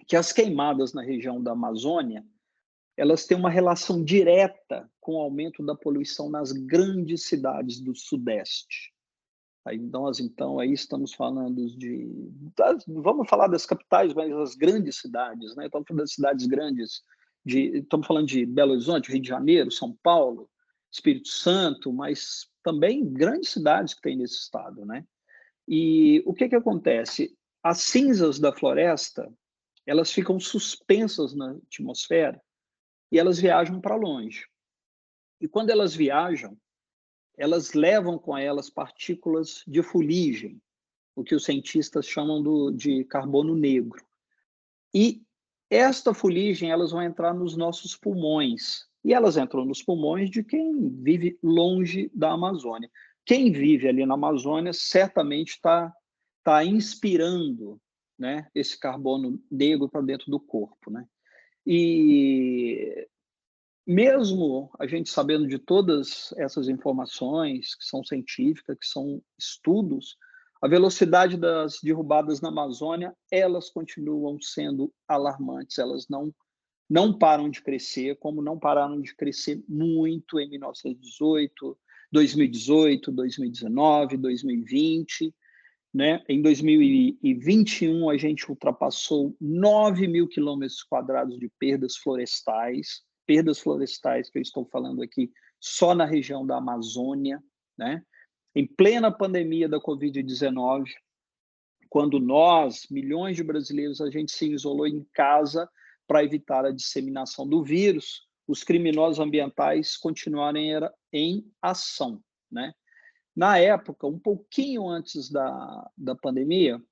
que as queimadas na região da Amazônia, elas têm uma relação direta com o aumento da poluição nas grandes cidades do Sudeste. Aí nós, então, aí estamos falando vamos falar das capitais, mas as grandes cidades, né? Estamos falando das cidades grandes, estamos falando de Belo Horizonte, Rio de Janeiro, São Paulo, Espírito Santo, mas também grandes cidades que tem nesse estado, né? E o que que acontece? As cinzas da floresta, elas ficam suspensas na atmosfera e elas viajam para longe. E quando elas viajam, elas levam com elas partículas de fuligem, o que os cientistas chamam de carbono negro. E esta fuligem, elas vão entrar nos nossos pulmões. E elas entram nos pulmões de quem vive longe da Amazônia. Quem vive ali na Amazônia certamente tá inspirando, né, esse carbono negro para dentro do corpo, né? E mesmo a gente sabendo de todas essas informações que são científicas, que são estudos, a velocidade das derrubadas na Amazônia, elas continuam sendo alarmantes, elas não param de crescer, como não pararam de crescer muito em 1918, 2018, 2019, 2020, né? Em 2021, a gente ultrapassou 9 mil quilômetros quadrados de perdas florestais que eu estou falando aqui só na região da Amazônia, né? Em plena pandemia da Covid-19, quando nós, milhões de brasileiros, a gente se isolou em casa para evitar a disseminação do vírus, os criminosos ambientais continuaram em ação, né? Na época, um pouquinho antes da pandemia,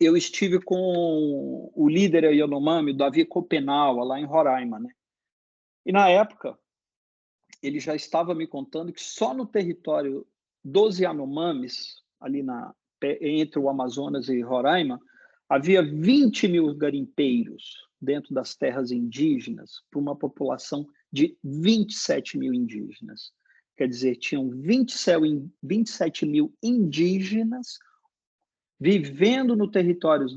eu estive com o líder Yanomami, o Davi Copenaua, lá em Roraima, né? E na época, ele já estava me contando que só no território dos Yanomamis, ali entre o Amazonas e Roraima, havia 20 mil garimpeiros dentro das terras indígenas, para uma população de 27 mil indígenas. Quer dizer, tinham 27 mil indígenas vivendo no território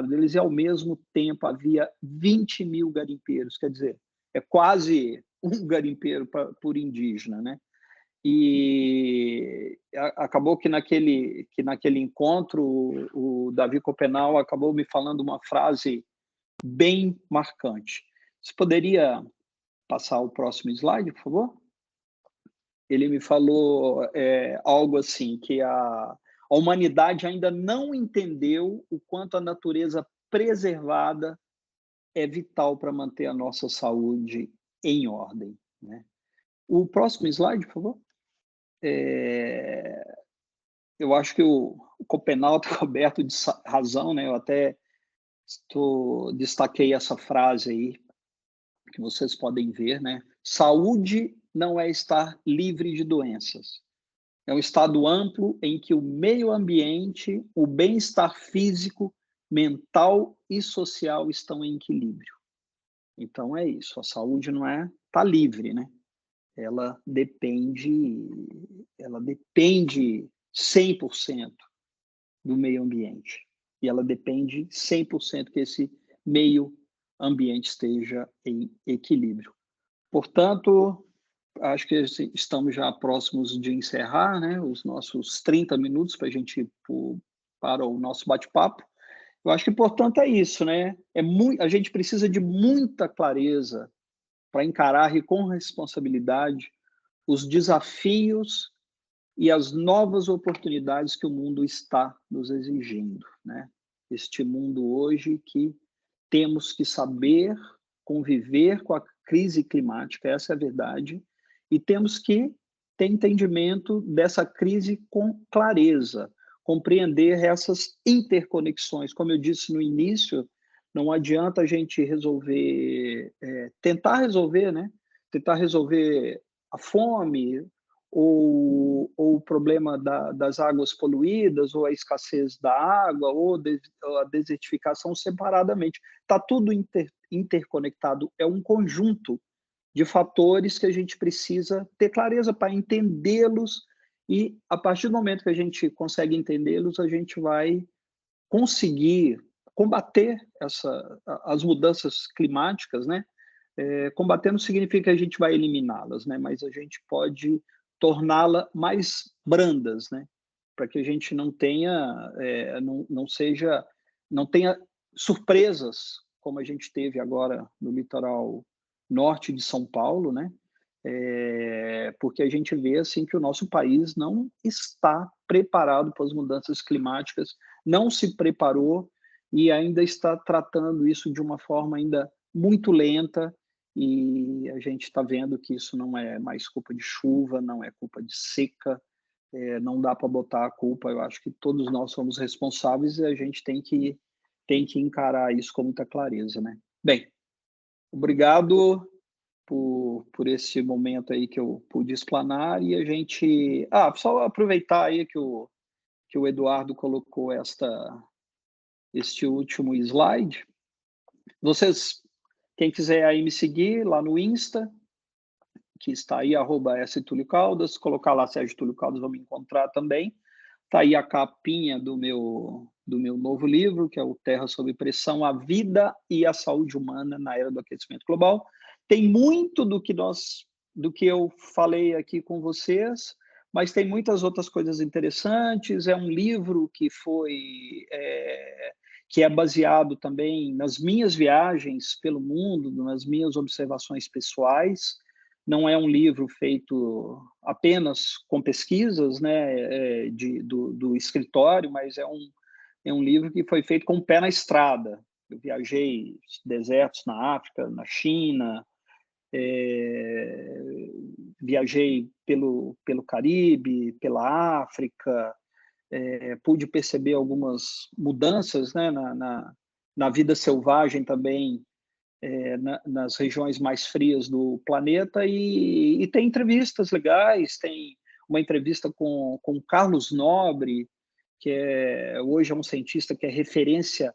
deles e, ao mesmo tempo, havia 20 mil garimpeiros. Quer dizer, é quase um garimpeiro por indígena, né? E acabou que naquele encontro, o Davi Copenau acabou me falando uma frase bem marcante. Você poderia passar o próximo slide, por favor? Ele me falou algo assim, que a humanidade ainda não entendeu o quanto a natureza preservada é vital para manter a nossa saúde em ordem, né? O próximo slide, por favor. Eu acho que o Copenau está coberto de razão, né? Eu até destaquei essa frase aí, que vocês podem ver, né? Saúde não é estar livre de doenças. É um estado amplo em que o meio ambiente, o bem-estar físico, mental e social estão em equilíbrio. Então é isso, a saúde não tá livre, né? Ela depende 100% do meio ambiente. E ela depende 100% que esse meio ambiente esteja em equilíbrio. Portanto, acho que estamos já próximos de encerrar, né, os nossos 30 minutos para a gente ir para o nosso bate-papo. Eu acho que, portanto, é isso, né? A gente precisa de muita clareza para encarar e com responsabilidade os desafios e as novas oportunidades que o mundo está nos exigindo, né? Este mundo hoje que temos que saber conviver com a crise climática, essa é a verdade, e temos que ter entendimento dessa crise com clareza, compreender essas interconexões. Como eu disse no início, não adianta a gente tentar resolver, né? Tentar resolver a fome, ou o problema das águas poluídas, ou a escassez da água, ou a desertificação separadamente. Está tudo interconectado, é um conjunto de fatores que a gente precisa ter clareza para entendê-los, e a partir do momento que a gente consegue entendê-los, a gente vai conseguir combater as mudanças climáticas, né? Combater não significa que a gente vai eliminá-las, né? Mas a gente pode torná-las mais brandas, né? Para que a gente não tenha, não tenha surpresas como a gente teve agora no litoral norte de São Paulo, né? Porque a gente vê assim que o nosso país não está preparado para as mudanças climáticas, não se preparou e ainda está tratando isso de uma forma ainda muito lenta, e a gente está vendo que isso não é mais culpa de chuva, não é culpa de seca, não dá para botar a culpa. Eu acho que todos nós somos responsáveis e a gente tem que encarar isso com muita clareza, né? Bem, obrigado por esse momento aí que eu pude explanar, e a gente... só aproveitar aí que o Eduardo colocou este último slide. Vocês, quem quiser aí me seguir lá no Insta, que está aí, @stulio_caldas, colocar lá Sérgio Túlio Caldas, vão me encontrar também. Está aí a capinha do meu novo livro, que é o Terra sob Pressão, a vida e a saúde humana na era do aquecimento global. Tem muito do que eu falei aqui com vocês, mas tem muitas outras coisas interessantes. É um livro que é baseado também nas minhas viagens pelo mundo, nas minhas observações pessoais. Não é um livro feito apenas com pesquisas, né, do escritório, mas é um livro que foi feito com o pé na estrada. Eu viajei desertos na África, na China, viajei pelo Caribe, pela África, pude perceber algumas mudanças, né, na vida selvagem também, nas regiões mais frias do planeta, e tem entrevistas legais. Tem uma entrevista com Carlos Nobre, que hoje é um cientista que é referência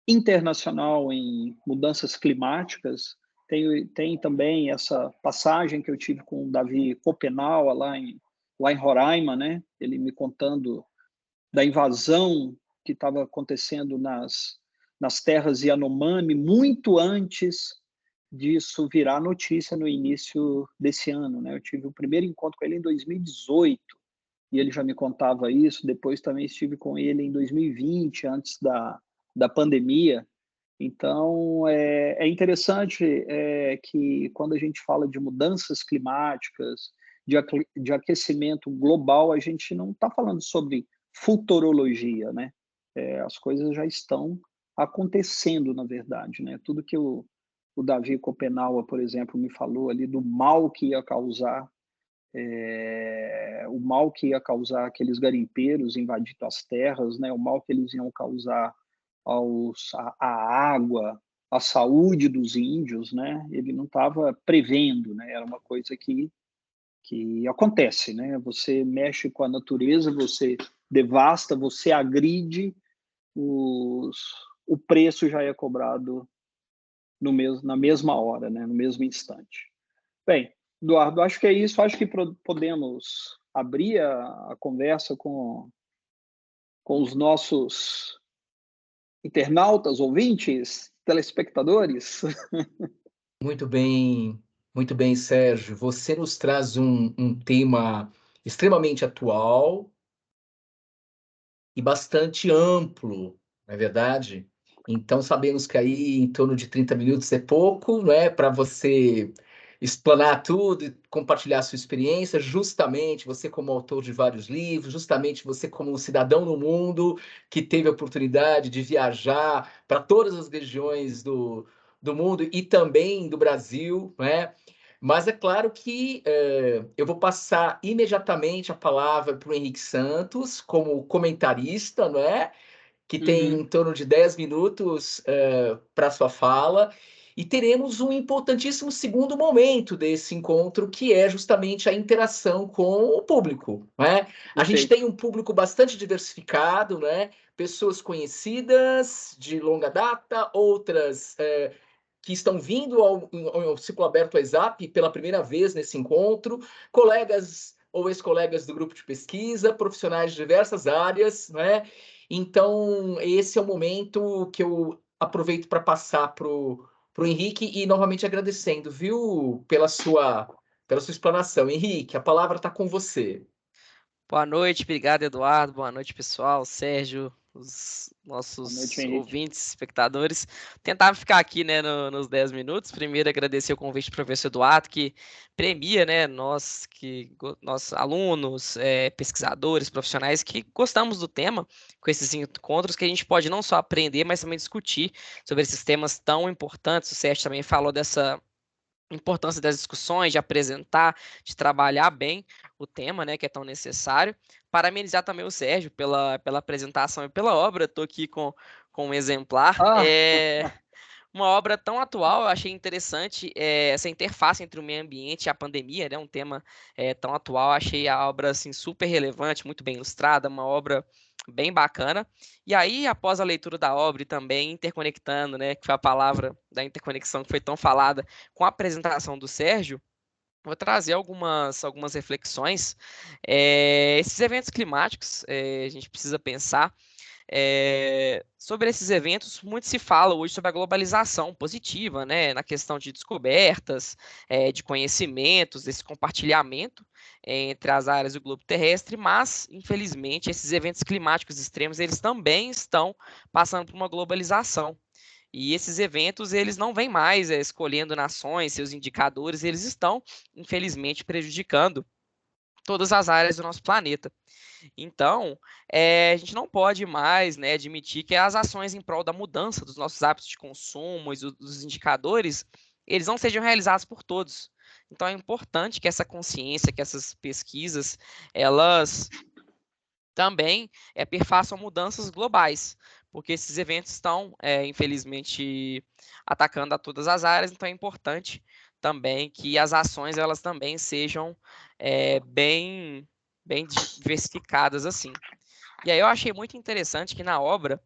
internacional em mudanças climáticas. Tem também essa passagem que eu tive com o Davi Copenaua lá em Roraima, né? Ele me contando da invasão que estava acontecendo nas terras Yanomami, muito antes disso virar notícia no início desse ano, né? Eu tive o primeiro encontro com ele em 2018, e ele já me contava isso. Depois também estive com ele em 2020, antes da pandemia. Então, é interessante que quando a gente fala de mudanças climáticas, de aquecimento global, a gente não está falando sobre futurologia, né? As coisas já estão acontecendo, na verdade, né? Tudo que o Davi Copenaua, por exemplo, me falou ali do mal que ia causar, o mal que ia causar aqueles garimpeiros invadindo as terras, né? O mal que eles iam causar a água, a saúde dos índios, né? Ele não estava prevendo, né? Era uma coisa que acontece, né? Você mexe com a natureza, você devasta, você agride, o preço já é cobrado na mesma hora, né? No mesmo instante. Bem, Eduardo, acho que é isso. Acho que podemos abrir a conversa com os nossos internautas, ouvintes, telespectadores. Muito bem, Sérgio. Você nos traz um tema extremamente atual e bastante amplo, não é verdade? Então, sabemos que aí em torno de 30 minutos é pouco, né, para você explanar tudo e compartilhar a sua experiência. Justamente você, como autor de vários livros, justamente você, como um cidadão no mundo que teve a oportunidade de viajar para todas as regiões do mundo e também do Brasil, né? Mas é claro que eu vou passar imediatamente a palavra para o Henrique Santos, como comentarista, não é? Que tem em Uhum. torno de 10 minutos para sua fala. E teremos um importantíssimo segundo momento desse encontro, que é justamente a interação com o público, né? A gente Perfeito. tem um público bastante diversificado, né? Pessoas conhecidas de longa data, outras que estão vindo ao Ciclo Aberto WhatsApp pela primeira vez nesse encontro, colegas ou ex-colegas do grupo de pesquisa, profissionais de diversas áreas, né? Então, esse é o momento que eu aproveito para passar para o Henrique e novamente agradecendo, viu, pela sua explanação. Henrique, a palavra está com você. Boa noite, obrigado, Eduardo. Boa noite, pessoal. Sérgio, os Boa noite, nossos Henrique. ouvintes, espectadores. Tentar ficar aqui, né, nos 10 minutos. Primeiro, agradecer o convite do professor Eduardo, que premia, né, nós alunos, pesquisadores, profissionais que gostamos do tema, com esses encontros que a gente pode não só aprender, mas também discutir sobre esses temas tão importantes. O Sérgio também falou dessa importância das discussões, de apresentar, de trabalhar bem o tema, né, que é tão necessário. Parabenizar também o Sérgio pela apresentação e pela obra. Estou aqui com um exemplar. Ah, Uma obra tão atual, eu achei interessante essa interface entre o meio ambiente e a pandemia, né? Um tema tão atual, achei a obra assim, super relevante, muito bem ilustrada, uma obra bem bacana. E aí, após a leitura da obra e também interconectando, né, que foi a palavra da interconexão que foi tão falada, com a apresentação do Sérgio, vou trazer algumas reflexões. Esses eventos climáticos, a gente precisa pensar sobre esses eventos. Muito se fala hoje sobre a globalização positiva, né, na questão de descobertas, de conhecimentos, desse compartilhamento entre as áreas do globo terrestre, mas, infelizmente, esses eventos climáticos extremos, eles também estão passando por uma globalização. E esses eventos, eles não vêm mais escolhendo nações, seus indicadores, eles estão, infelizmente, prejudicando todas as áreas do nosso planeta. Então, a gente não pode mais, né, admitir que as ações em prol da mudança dos nossos hábitos de consumo e dos indicadores, eles não sejam realizados por todos. Então, é importante que essa consciência, que essas pesquisas, elas também perfaçam mudanças globais, porque esses eventos estão, infelizmente, atacando a todas as áreas. Então, é importante também que as ações elas também sejam bem diversificadas assim. E aí eu achei muito interessante que na obra,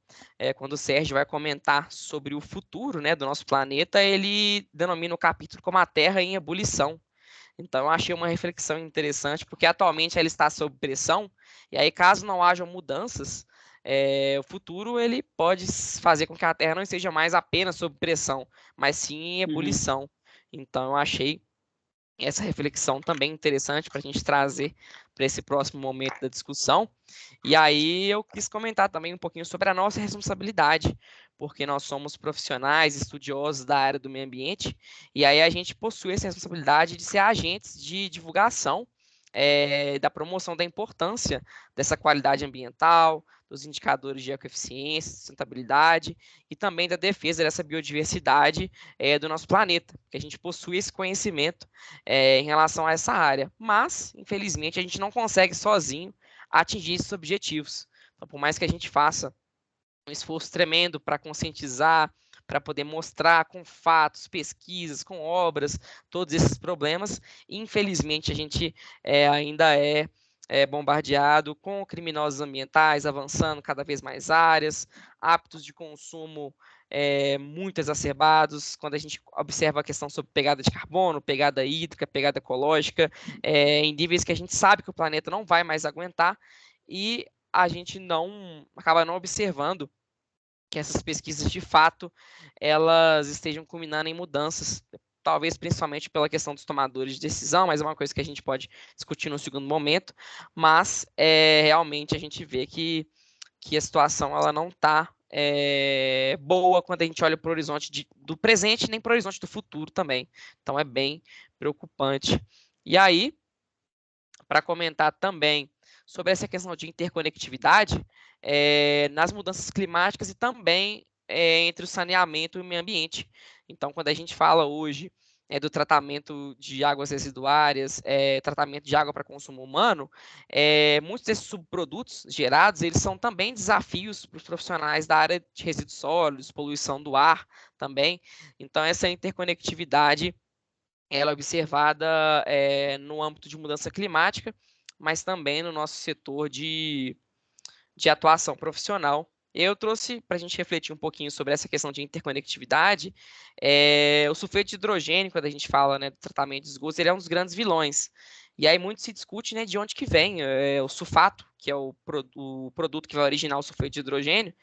quando o Sérgio vai comentar sobre o futuro, né, do nosso planeta, ele denomina o capítulo como a Terra em ebulição. Então eu achei uma reflexão interessante, porque atualmente ela está sob pressão, e aí caso não hajam mudanças, o futuro ele pode fazer com que a Terra não esteja mais apenas sob pressão, mas sim em uhum. ebulição. Então eu achei essa reflexão também interessante para a gente trazer para esse próximo momento da discussão. E aí eu quis comentar também um pouquinho sobre a nossa responsabilidade, porque nós somos profissionais, estudiosos da área do meio ambiente, e aí a gente possui essa responsabilidade de ser agentes de divulgação da promoção da importância dessa qualidade ambiental, dos indicadores de ecoeficiência, sustentabilidade e também da defesa dessa biodiversidade do nosso planeta, que a gente possui esse conhecimento em relação a essa área. Mas, infelizmente, a gente não consegue sozinho atingir esses objetivos. Então, por mais que a gente faça um esforço tremendo para conscientizar, para poder mostrar com fatos, pesquisas, com obras, todos esses problemas, infelizmente a gente ainda é bombardeado com criminosos ambientais avançando cada vez mais áreas, hábitos de consumo muito exacerbados, quando a gente observa a questão sobre pegada de carbono, pegada hídrica, pegada ecológica, em níveis que a gente sabe que o planeta não vai mais aguentar, e a gente acaba não observando que essas pesquisas de fato elas estejam culminando em mudanças, talvez principalmente pela questão dos tomadores de decisão, mas é uma coisa que a gente pode discutir no segundo momento, mas realmente a gente vê que a situação ela não está boa quando a gente olha para o horizonte do presente, nem para o horizonte do futuro também. Então é bem preocupante. E aí, para comentar também sobre essa questão de interconectividade nas mudanças climáticas e também entre o saneamento e o meio ambiente. Então, quando a gente fala hoje do tratamento de águas residuárias, tratamento de água para consumo humano, muitos desses subprodutos gerados, eles são também desafios para os profissionais da área de resíduos sólidos, poluição do ar também. Então, essa interconectividade ela é observada no âmbito de mudança climática, mas também no nosso setor de atuação profissional. Eu trouxe para a gente refletir um pouquinho sobre essa questão de interconectividade. O sulfeto de hidrogênio, quando a gente fala, né, do tratamento de esgotos, ele é um dos grandes vilões. E aí muito se discute, né, de onde que vem o sulfato, que é o produto que vai originar o sulfeto de hidrogênio.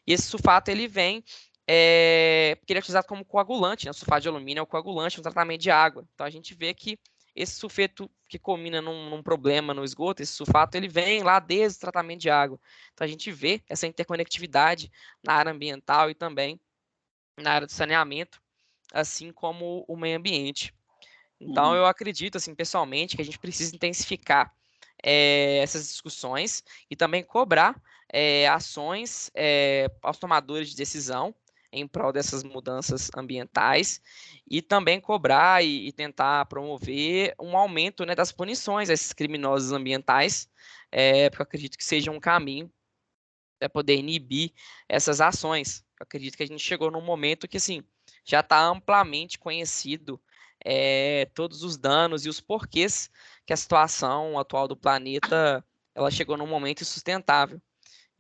E esse sulfato ele vem porque ele é utilizado como coagulante, né? O sulfato de alumínio é o coagulante no tratamento de água. Então a gente vê que esse sulfeto que culmina num problema no esgoto, esse sulfato, ele vem lá desde o tratamento de água. Então a gente vê essa interconectividade na área ambiental e também na área do saneamento, assim como o meio ambiente. Então eu acredito, assim, pessoalmente, que a gente precisa intensificar essas discussões e também cobrar ações aos tomadores de decisão em prol dessas mudanças ambientais e também cobrar e tentar promover um aumento, né, das punições a esses criminosos ambientais, porque eu acredito que seja um caminho para poder inibir essas ações. Eu acredito que a gente chegou num momento que assim, já está amplamente conhecido todos os danos e os porquês que a situação atual do planeta ela chegou num momento insustentável.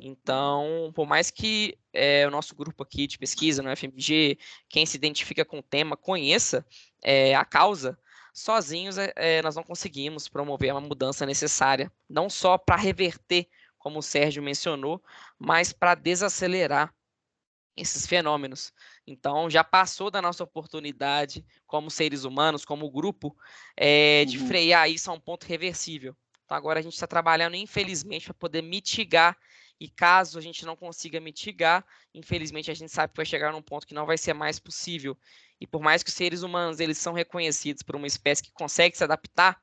Então, por mais que o nosso grupo aqui de pesquisa no FMG, quem se identifica com o tema, conheça a causa, sozinhos nós não conseguimos promover uma mudança necessária, não só para reverter, como o Sérgio mencionou, mas para desacelerar esses fenômenos. Então, já passou da nossa oportunidade, como seres humanos, como grupo, de frear isso a um ponto reversível. Então, agora a gente está trabalhando, infelizmente, para poder mitigar. E caso a gente não consiga mitigar, infelizmente a gente sabe que vai chegar num ponto que não vai ser mais possível. E por mais que os seres humanos eles são reconhecidos por uma espécie que consegue se adaptar,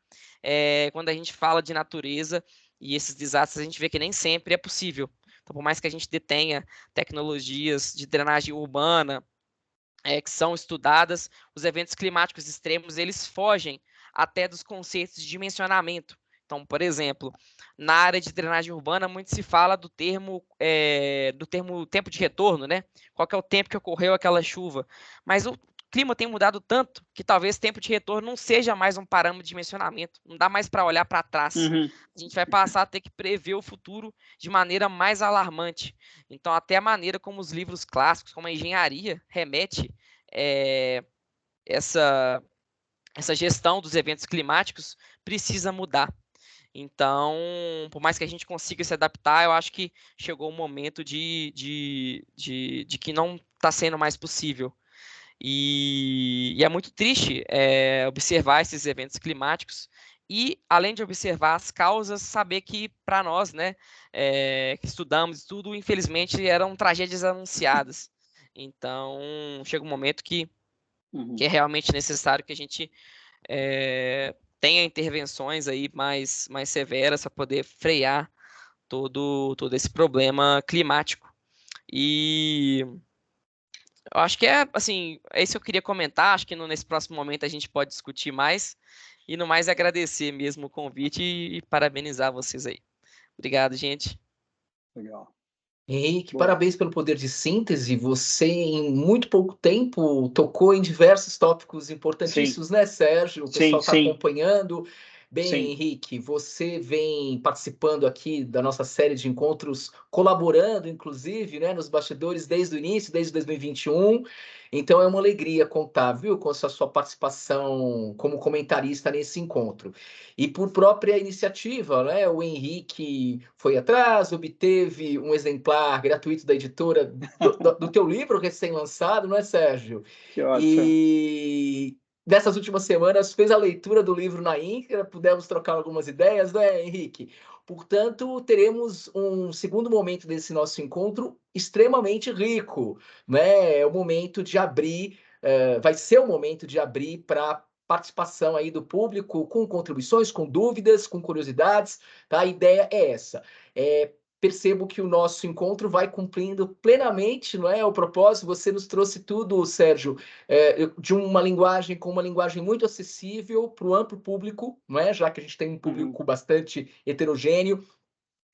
quando a gente fala de natureza e esses desastres, a gente vê que nem sempre é possível. Então, por mais que a gente detenha tecnologias de drenagem urbana que são estudadas, os eventos climáticos extremos eles fogem até dos conceitos de dimensionamento. Então, por exemplo, na área de drenagem urbana, muito se fala do termo tempo de retorno, né? Qual que é o tempo que ocorreu aquela chuva? Mas o clima tem mudado tanto que talvez tempo de retorno não seja mais um parâmetro de dimensionamento. Não dá mais para olhar para trás. A gente vai passar a ter que prever o futuro de maneira mais alarmante. Então, até a maneira como os livros clássicos, como a engenharia, remete essa gestão dos eventos climáticos precisa mudar. Então, por mais que a gente consiga se adaptar, eu acho que chegou o momento de que não está sendo mais possível. E é muito triste observar esses eventos climáticos e, além de observar as causas, saber que, para nós, né, que estudamos tudo, infelizmente, eram tragédias anunciadas. Então, chega um momento que é realmente necessário que a gente tenha intervenções aí mais severas para poder frear todo esse problema climático. E eu acho que assim, é isso que eu queria comentar. Acho que nesse próximo momento a gente pode discutir mais. E no mais, agradecer mesmo o convite e parabenizar vocês aí. Obrigado, gente. Legal. Henrique, Boa. parabéns pelo poder de síntese. Você, em muito pouco tempo, tocou em diversos tópicos importantíssimos, né, Sérgio? O pessoal está acompanhando. Bem, Henrique, você vem participando aqui da nossa série de encontros, colaborando, inclusive, né, nos bastidores desde o início, desde 2021. Então é uma alegria contar, viu, com a sua participação como comentarista nesse encontro. E por própria iniciativa, né, o Henrique foi atrás, obteve um exemplar gratuito da editora do teu livro recém-lançado, não é, Sérgio? Que ótimo. E nessas últimas semanas fez a leitura do livro na íntegra, pudemos trocar algumas ideias, né, Henrique? Portanto, teremos um segundo momento desse nosso encontro extremamente rico, né? É o momento de abrir, vai ser o momento de abrir para participação aí do público, com contribuições, com dúvidas, com curiosidades, tá? A ideia é essa. percebo que o nosso encontro vai cumprindo plenamente, não é, o propósito. Você nos trouxe tudo, Sérgio, de uma linguagem com uma linguagem muito acessível para o amplo público, não é? Já que a gente tem um público bastante heterogêneo.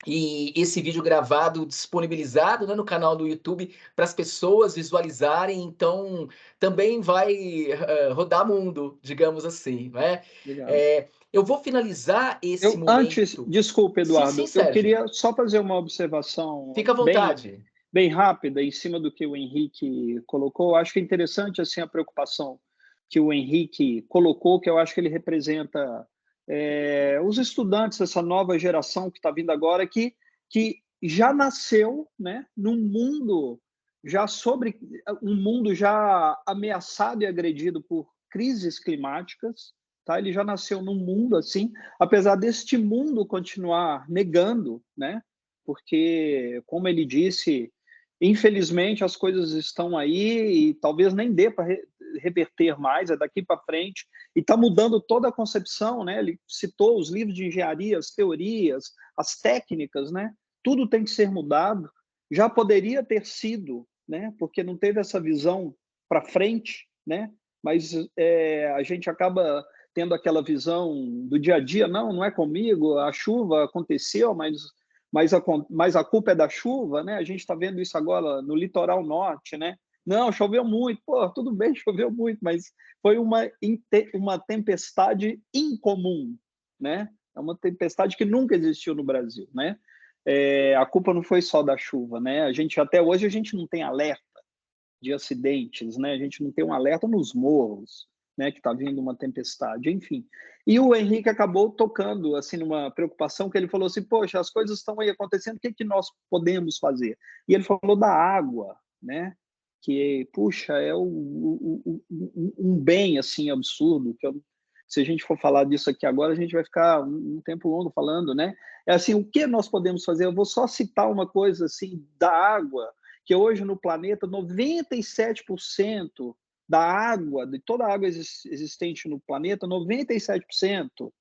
E esse vídeo gravado, disponibilizado, né, no canal do YouTube para as pessoas visualizarem, então também vai rodar mundo, digamos assim, né? Obrigado. Eu vou finalizar esse Antes, momento. desculpe, Sim, sim, Eduardo, eu Sérgio. queria só fazer uma observação Fica à vontade. bem rápida em cima do que o Henrique colocou. Eu acho que é interessante assim, a preocupação que o Henrique colocou, que eu acho que ele representa os estudantes, essa nova geração que está vindo agora, que já nasceu, né, num mundo um mundo já ameaçado e agredido por crises climáticas, tá? Ele já nasceu num mundo assim, apesar deste mundo continuar negando, né? Porque, como ele disse, infelizmente as coisas estão aí e talvez nem dê para reverter mais, é daqui para frente, e está mudando toda a concepção, né? Ele citou os livros de engenharia, as teorias, as técnicas, né? Tudo tem que ser mudado. Já poderia ter sido, né? Porque não teve essa visão para frente, né? Mas a gente acaba tendo aquela visão do dia a dia, não é comigo, a chuva aconteceu, mas a culpa é da chuva, né? A gente está vendo isso agora no litoral norte, né? Não, choveu muito, pô, tudo bem, choveu muito, mas foi uma tempestade incomum, né? É uma tempestade que nunca existiu no Brasil, né? A culpa não foi só da chuva, né? Até hoje a gente não tem alerta de acidentes, né? A gente não tem um alerta nos morros, né? Que está vindo uma tempestade, enfim. E o Henrique acabou tocando assim numa preocupação que ele falou assim: poxa, as coisas estão aí acontecendo, o que nós podemos fazer? E ele falou da água, né? Que puxa é um bem assim absurdo que se a gente for falar disso aqui agora, a gente vai ficar um tempo longo falando, né? É assim, o que nós podemos fazer? Eu vou só citar uma coisa assim da água, que hoje no planeta 97% da água, de toda a água existente no planeta, 97%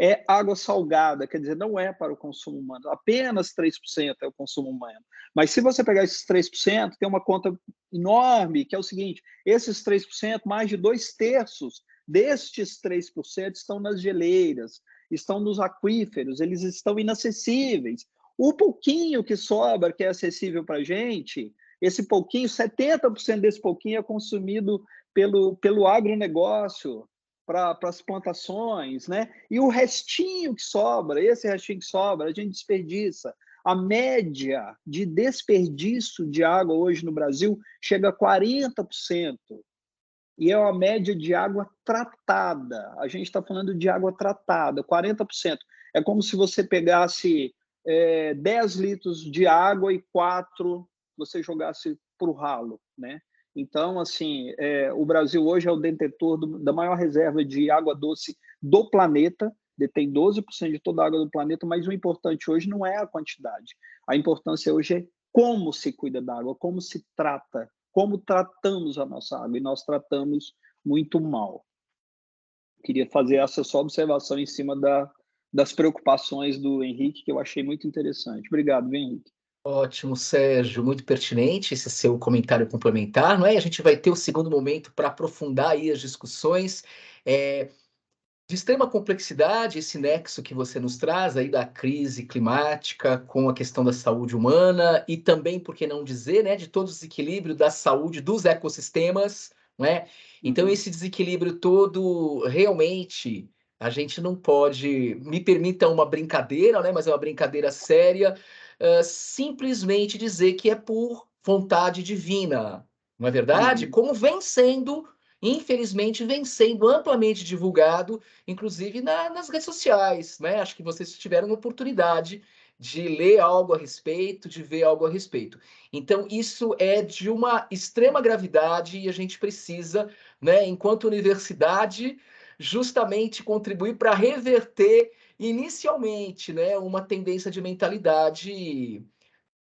é água salgada, quer dizer, não é para o consumo humano, apenas 3% é o consumo humano. Mas se você pegar esses 3%, tem uma conta enorme, que é o seguinte, esses 3%, mais de 2/3 destes 3% estão nas geleiras, estão nos aquíferos, eles estão inacessíveis. O pouquinho que sobra, que é acessível para a gente, esse pouquinho, 70% desse pouquinho é consumido pelo agronegócio, para as plantações, né? E o restinho que sobra, esse restinho que sobra, a gente desperdiça. A média de desperdício de água hoje no Brasil chega a 40%. E é uma média de água tratada. A gente está falando de água tratada, 40%. É como se você pegasse 10 litros de água e 4 você jogasse para o ralo, né? Então, assim, o Brasil hoje é o detentor da maior reserva de água doce do planeta, detém 12% de toda a água do planeta, mas o importante hoje não é a quantidade. A importância hoje é como se cuida da água, como se trata, como tratamos a nossa água, e nós tratamos muito mal. Queria fazer essa só observação em cima das preocupações do Henrique, que eu achei muito interessante. Obrigado, Henrique. Ótimo, Sérgio, muito pertinente esse seu comentário complementar, não é? A gente vai ter o segundo momento para aprofundar aí as discussões. De extrema complexidade, esse nexo que você nos traz aí da crise climática com a questão da saúde humana e também, por que não dizer, né, de todo o desequilíbrio da saúde dos ecossistemas, né? Então, esse desequilíbrio todo, realmente, a gente não pode, me permita uma brincadeira, né, mas é uma brincadeira séria, simplesmente dizer que é por vontade divina, não é verdade? Como vem sendo, infelizmente, vem sendo amplamente divulgado inclusive nas redes sociais, né? Acho que vocês tiveram a oportunidade de ler algo a respeito, de ver algo a respeito. Então, isso é de uma extrema gravidade e a gente precisa, né, enquanto universidade, justamente contribuir para reverter inicialmente, né, uma tendência de mentalidade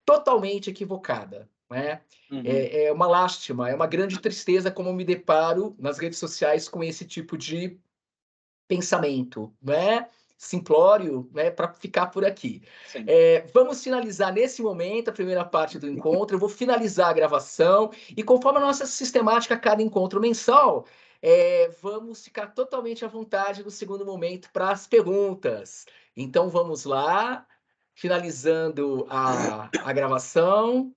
totalmente equivocada, né? É uma lástima, é uma grande tristeza como me deparo nas redes sociais com esse tipo de pensamento, né? simplório, né, para ficar por aqui. Vamos finalizar nesse momento a primeira parte do encontro. Eu vou finalizar a gravação e conforme a nossa sistemática a cada encontro mensal, vamos ficar totalmente à vontade no segundo momento para as perguntas. Então vamos lá, finalizando a gravação.